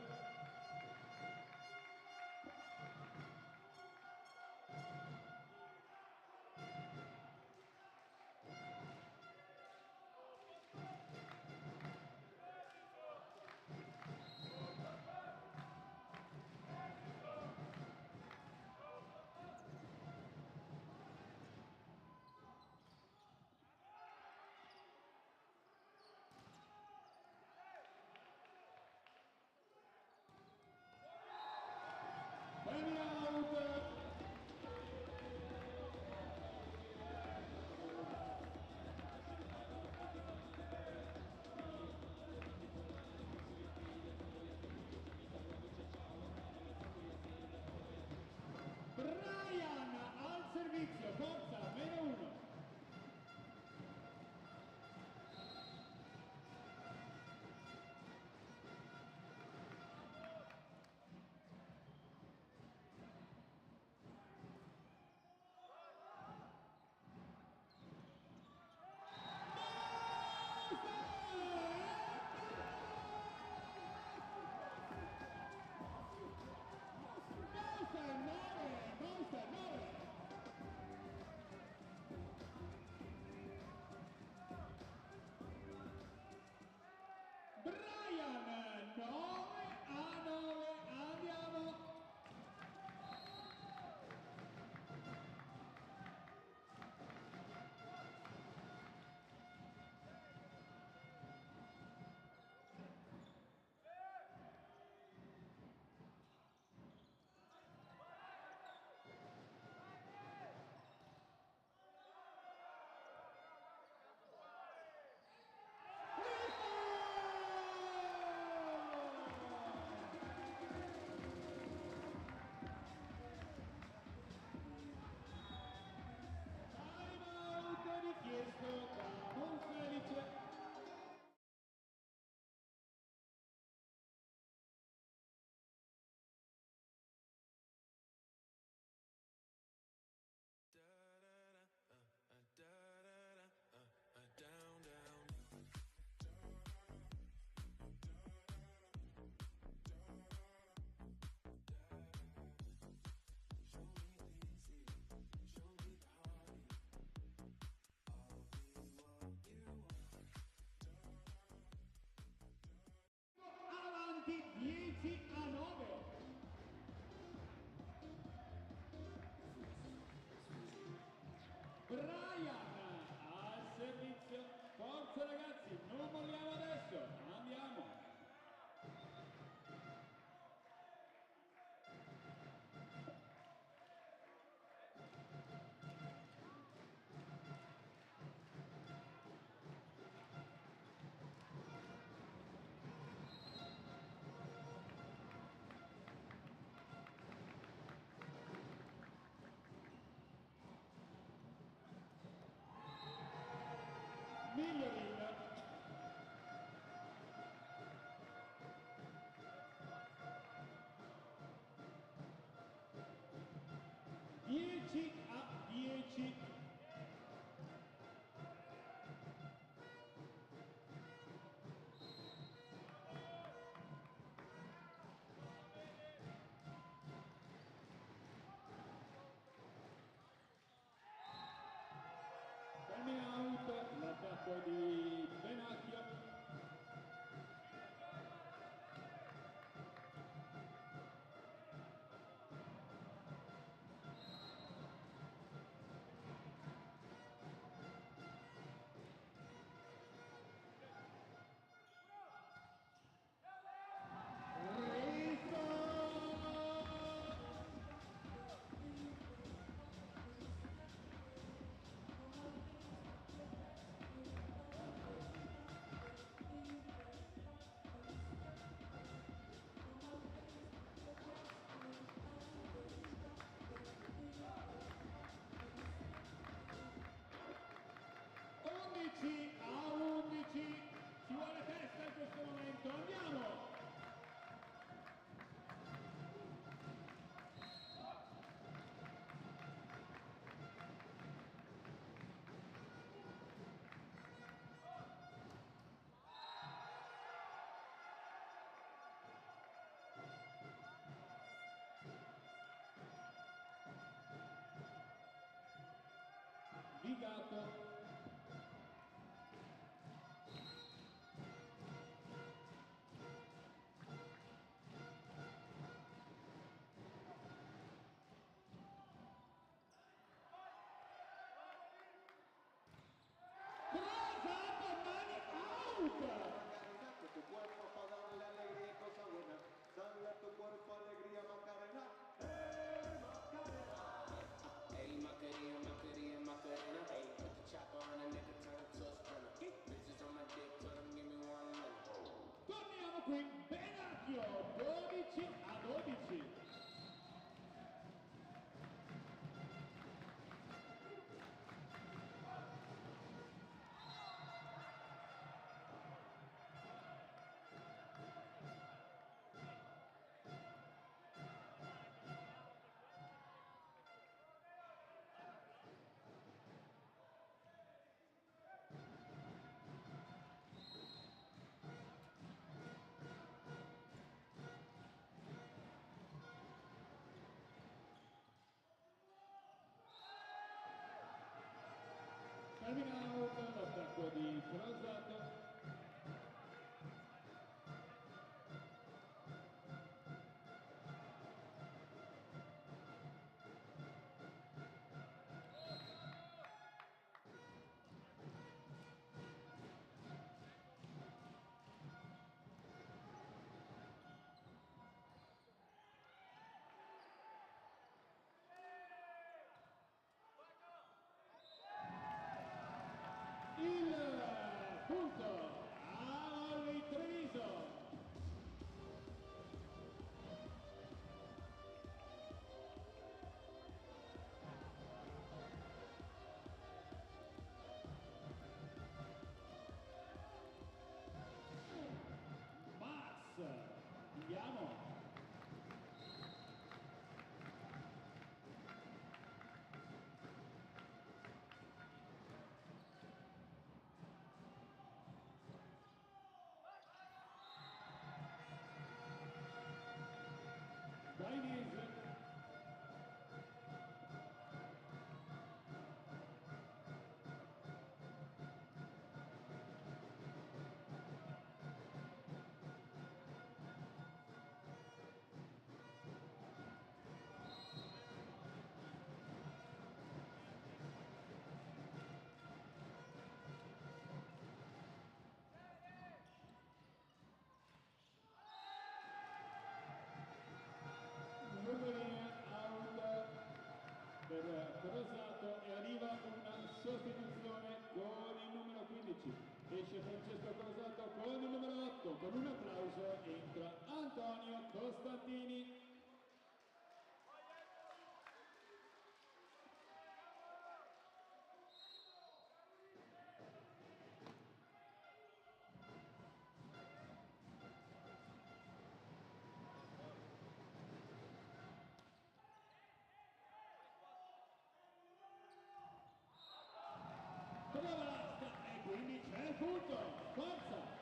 Rosato. Rosato, mani out! Tu cuerpo para darle alegría y cosa buena. Dale a tu cuerpo alegría, Macarena. Hey, Macarena, Macarena. Hey, put the chopper on a nigga, turn it to a sprinter. Bitches on my dick, tell them give me 1 minute. Torniamo qui, Benacchio, 12-12. Termina l'attacco di Rosato. Il punto al Treviso. Max, andiamo. Dainese. Numerina out per Rosato e arriva una sostituzione con il numero 15. Esce Francesco Rosato con il numero 8. Con un applauso entra Antonio Costantini. Con la basta e quindi c'è il punto. Forza!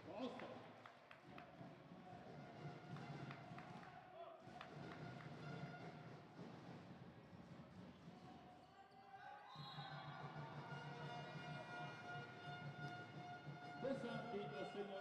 Posto. De Santi assegna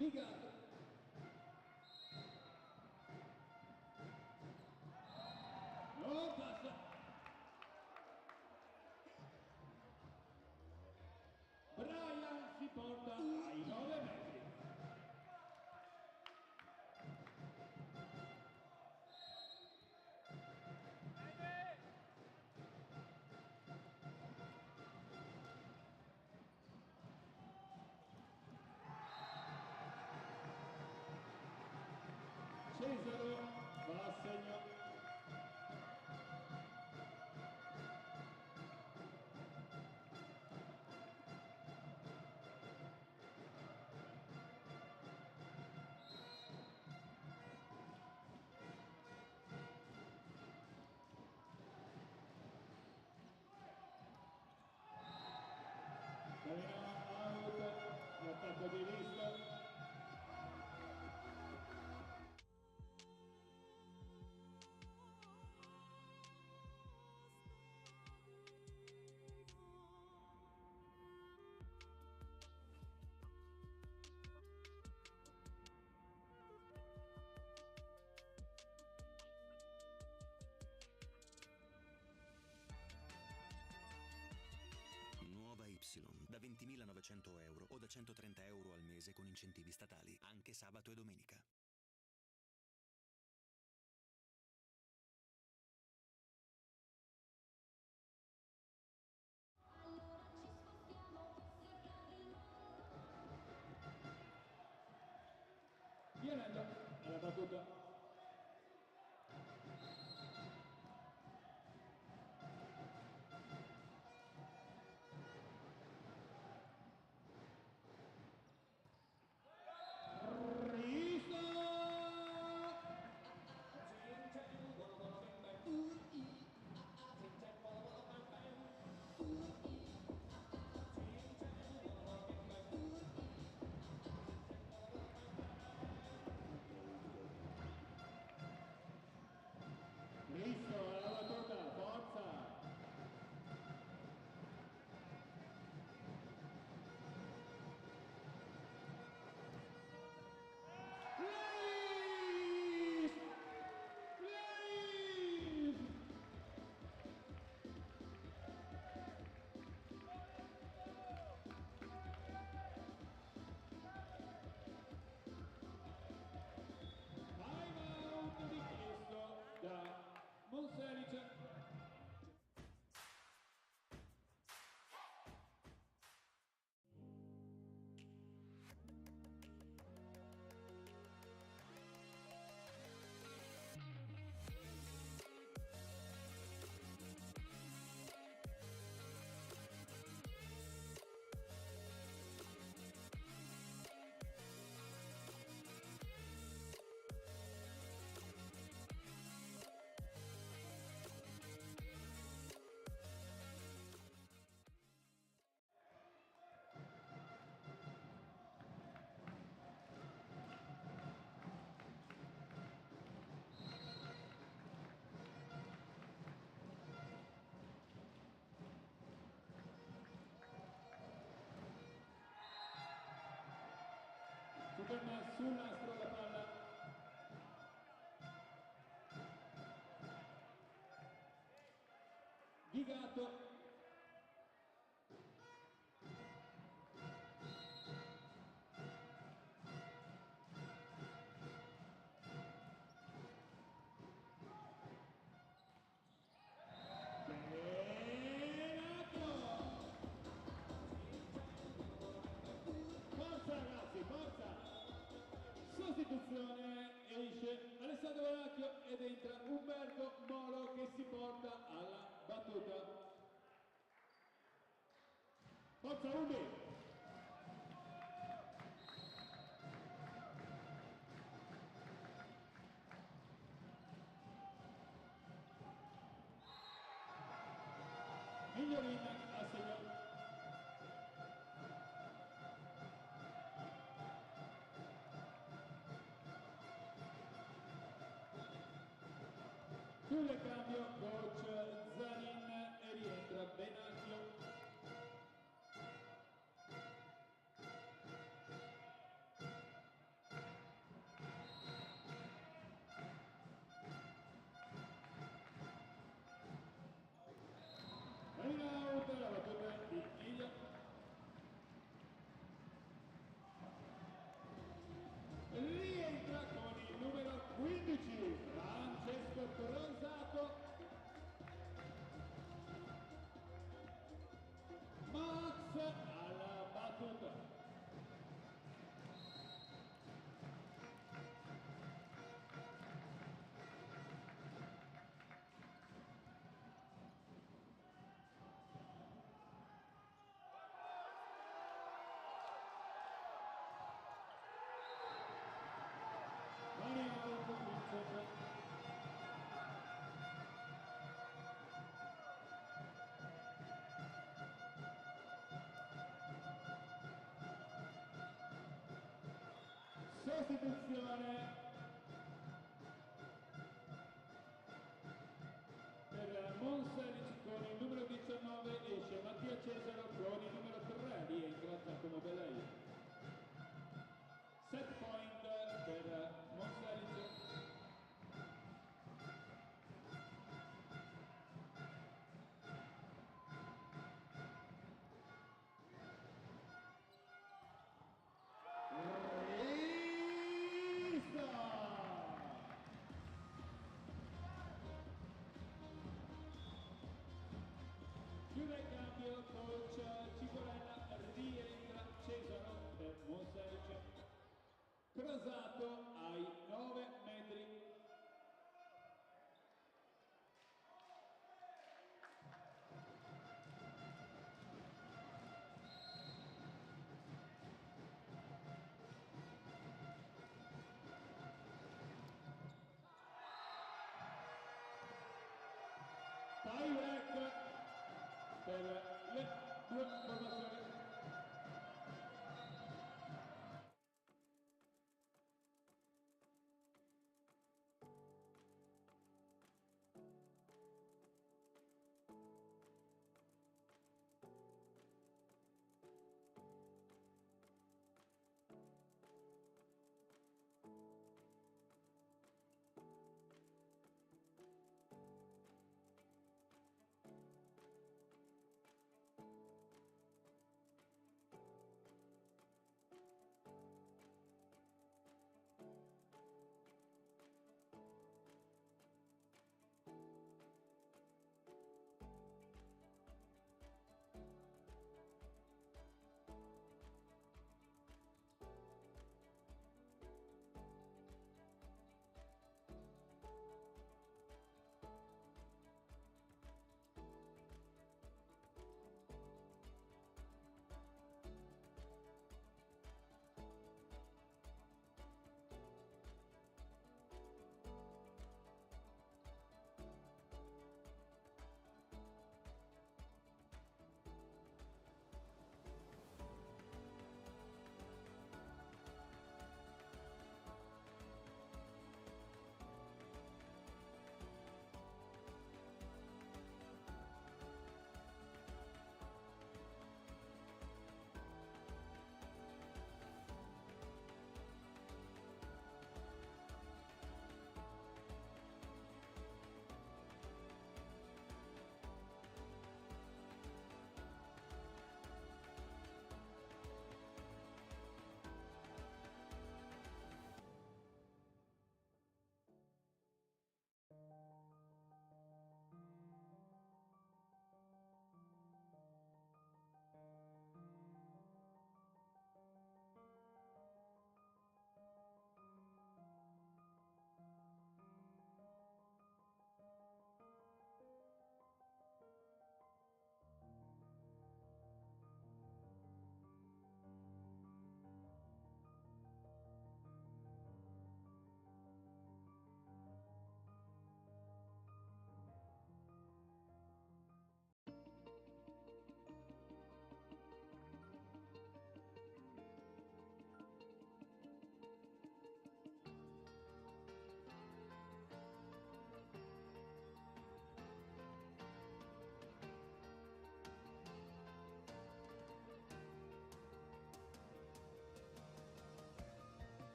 Vigato. Non passa. Brian si porta ai 9 metri. Cesaro va a segno. Out, l'attacco di Risto. Nuova Y, da 20.900 euro o da 130 euro al mese con incentivi statali, anche sabato e domenica. Vianello alla battuta. Risto! Risto alla battuta, forza! Reis! Reis! Time out richiesto da Monselice. Si ferma sul nastro la palla. Vigato. Forza ragazzi, forza! Sostituzione, esce Alessandro Valacchio ed entra Umberto Moro che si porta alla battuta. Forza Umbi! Migliorin a segno. Sul cambio coach Zanin e rientra Benacchio. Sostituzione per Monselic con il numero 19 esce Mattia Cesaro con il numero 3 rientra Giacomo Belei. Set point per Monselic. Chiude il cambio, coach Cicolella, rientra Cesaro per Monselic. Crosato ai 9 metri. Tie back per le due formazioni.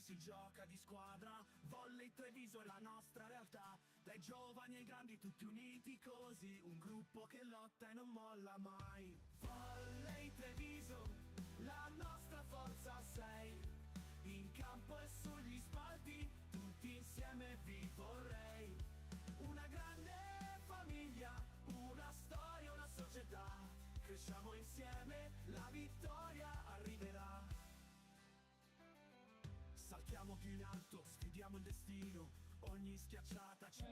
si gioca di squadra, Volley Treviso è la nostra realtà, dai giovani ai grandi tutti uniti così, un gruppo che lotta e non molla mai. Volley Treviso, la nostra forza sei, in campo e sugli spalti, tutti insieme vi vorrei. Una grande famiglia, una Vinciamo insieme, la vittoria arriverà. Saltiamo più in alto, sfidiamo il destino, ogni schiacciata ci...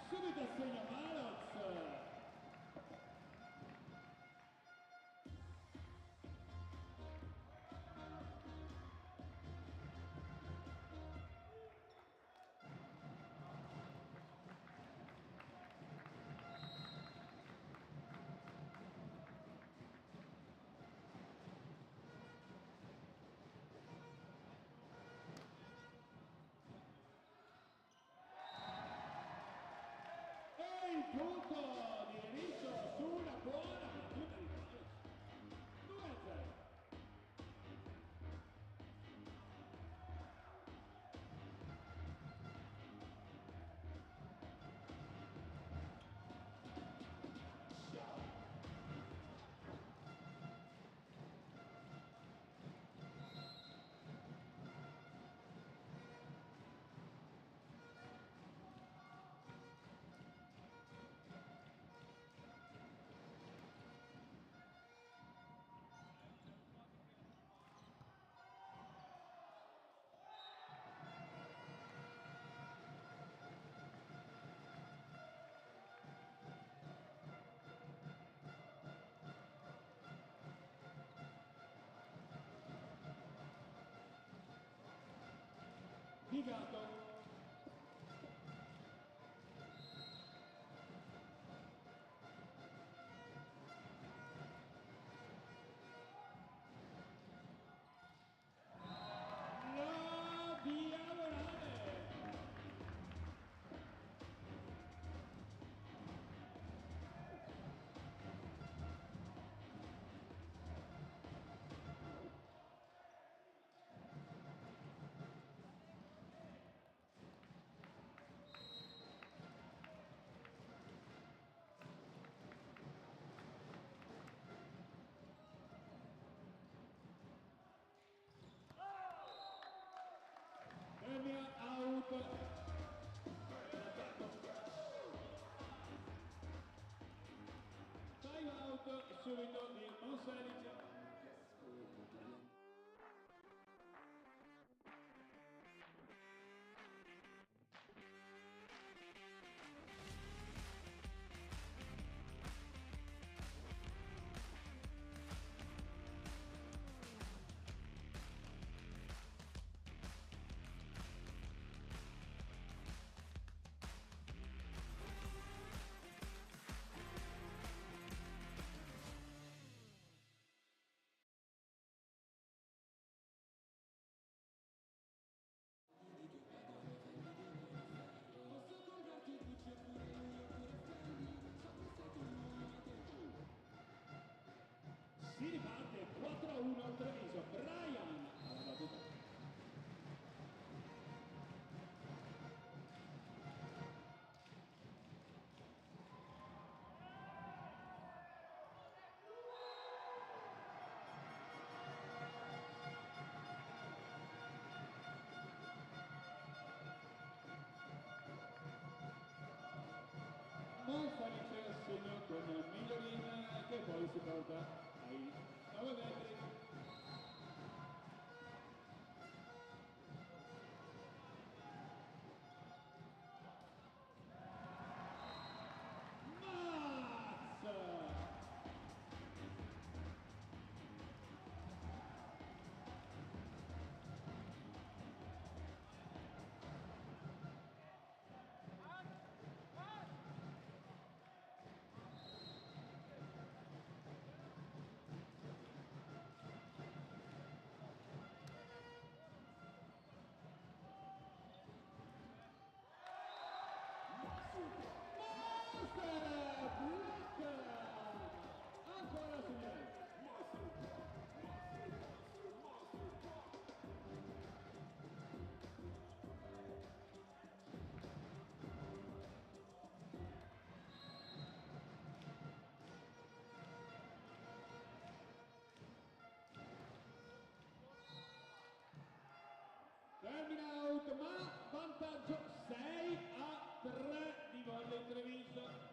Subito assegna Maloz. E il punto di Renzo su una buona battuta di Maloz. 2-0. Vigato. La diagonale. Termina out. Time out subito di Monselic. Si riparte 4-1 al Treviso. Brian alla battuta. Monselic segna con Migliorin che poi si porta ai 9 metri. Maz! vantaggio 6-3 di Volley Treviso.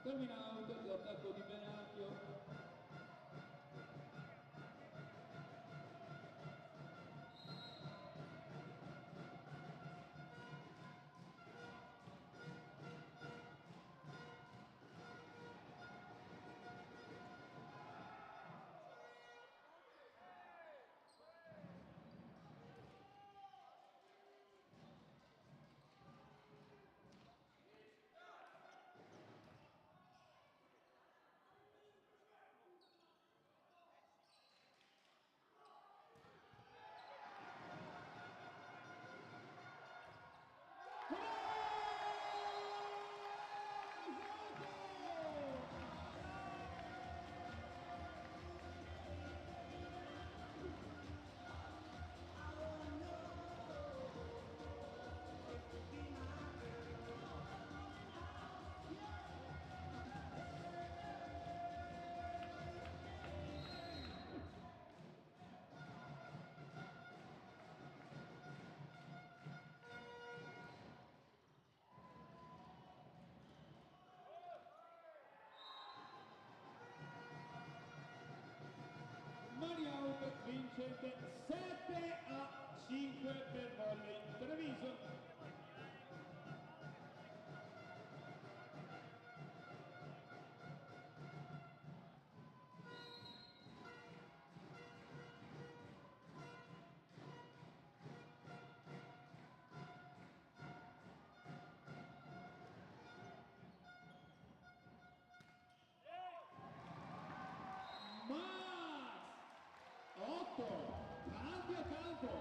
Terminato l'attacco di Benacchio. Mani out vincente 7-5 per Volley Treviso. Max 8 cambio campo.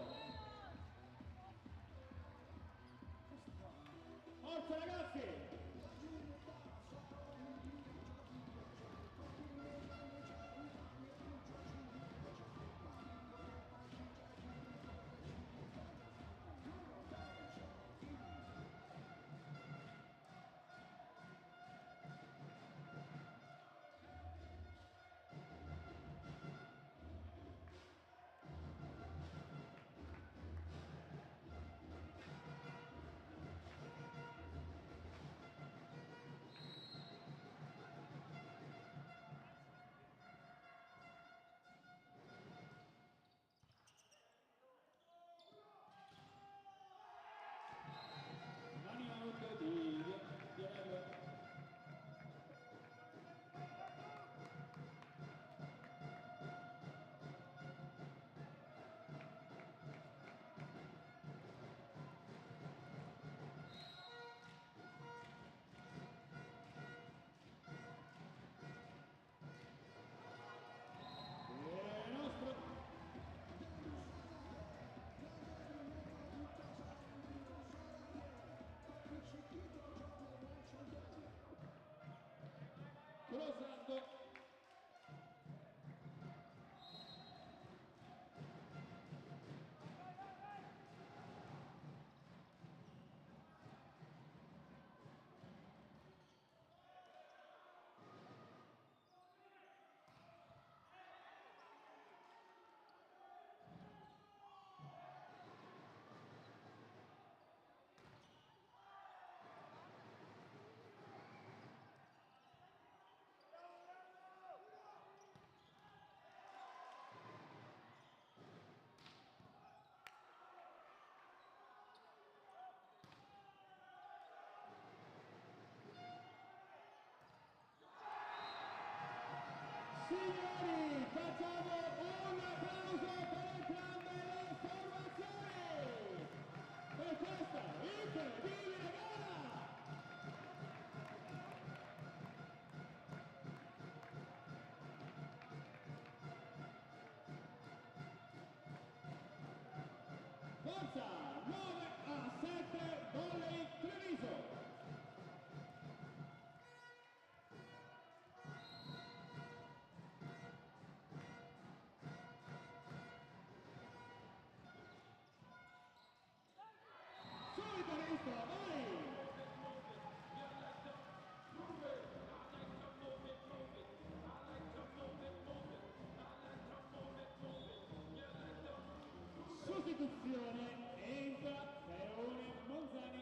Attenzione, entra Leone Monzani.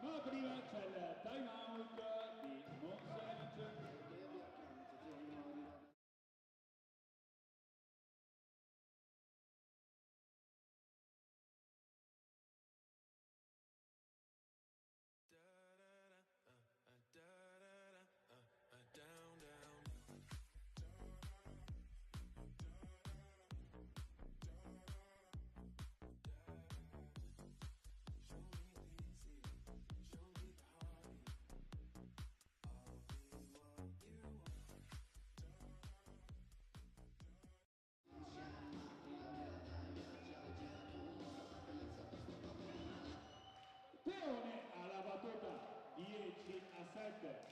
Ma prima c'è il time out di Monselic. Teone alla battuta 10-7.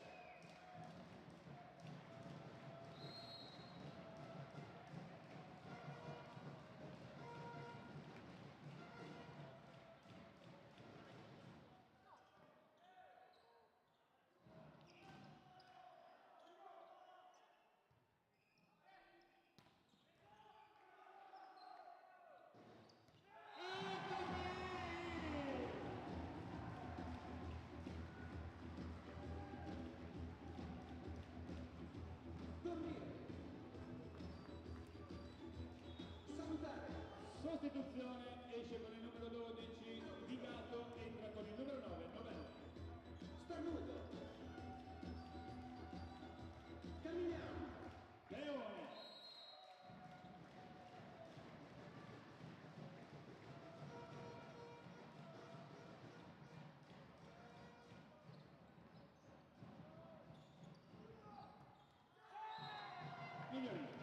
Sostituzione, esce con il numero 12, Vigato entra con il numero 9, Novello. Starnuto. Camminiamo. Leone. Migliorino.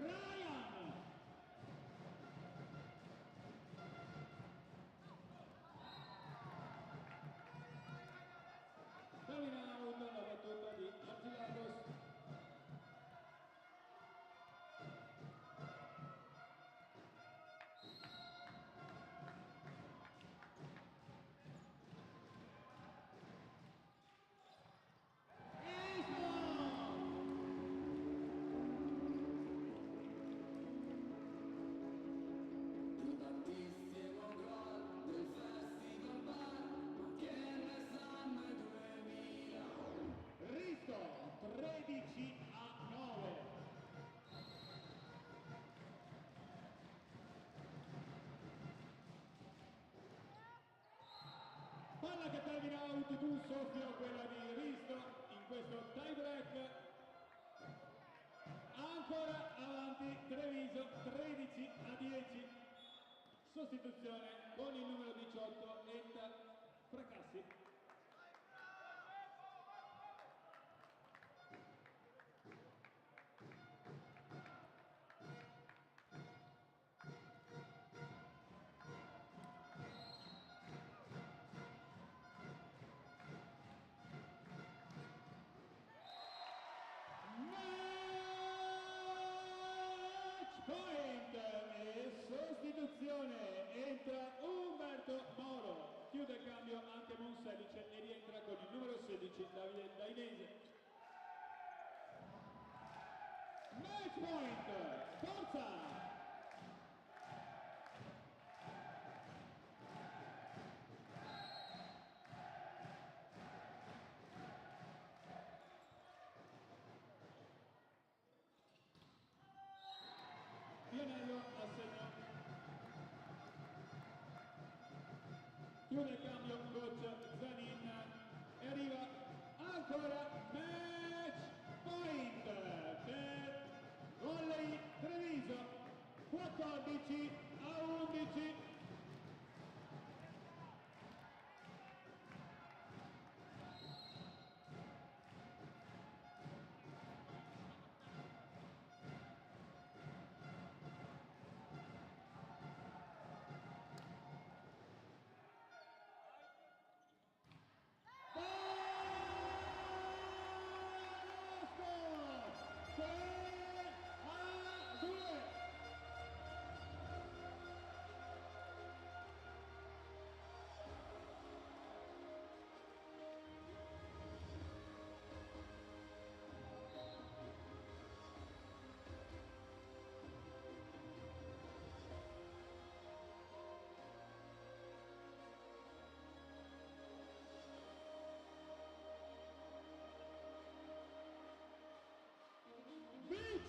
Ryan. Termina out la battuta di Artilagos. Tantissimo gol del Festival Bar, ma che ne sanno i 2000? Risto 13-9. Palla che termina out d'un soffio, quella di Risto in questo tie break. Ancora avanti Treviso 13-10. Sostituzione con il numero 18 entra Fracassi. Match point e sostituzione, entra Umberto Moro, chiude il cambio anche Monselice e rientra con il numero 16 Davide Dainese. Match point, forza! Pianello assegna. Chiude il cambio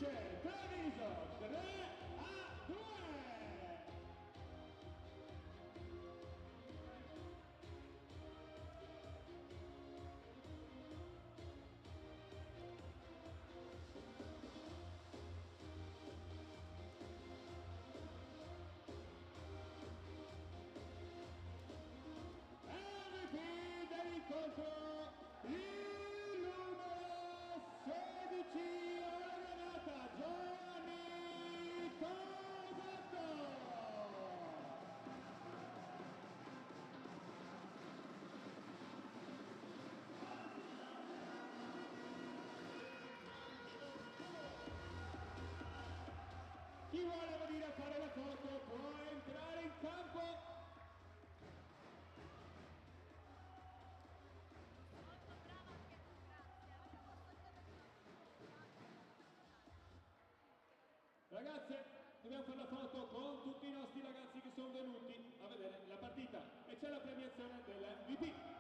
vince Treviso 3-2. MVP dell'incontro, il numero 16 alla granata, Giovanni Cosatto. Chi vuole venire a fare la foto può entrare in campo. Ragazze, dobbiamo fare la foto con tutti i nostri ragazzi che sono venuti a vedere la partita e c'è la premiazione dell'MVP.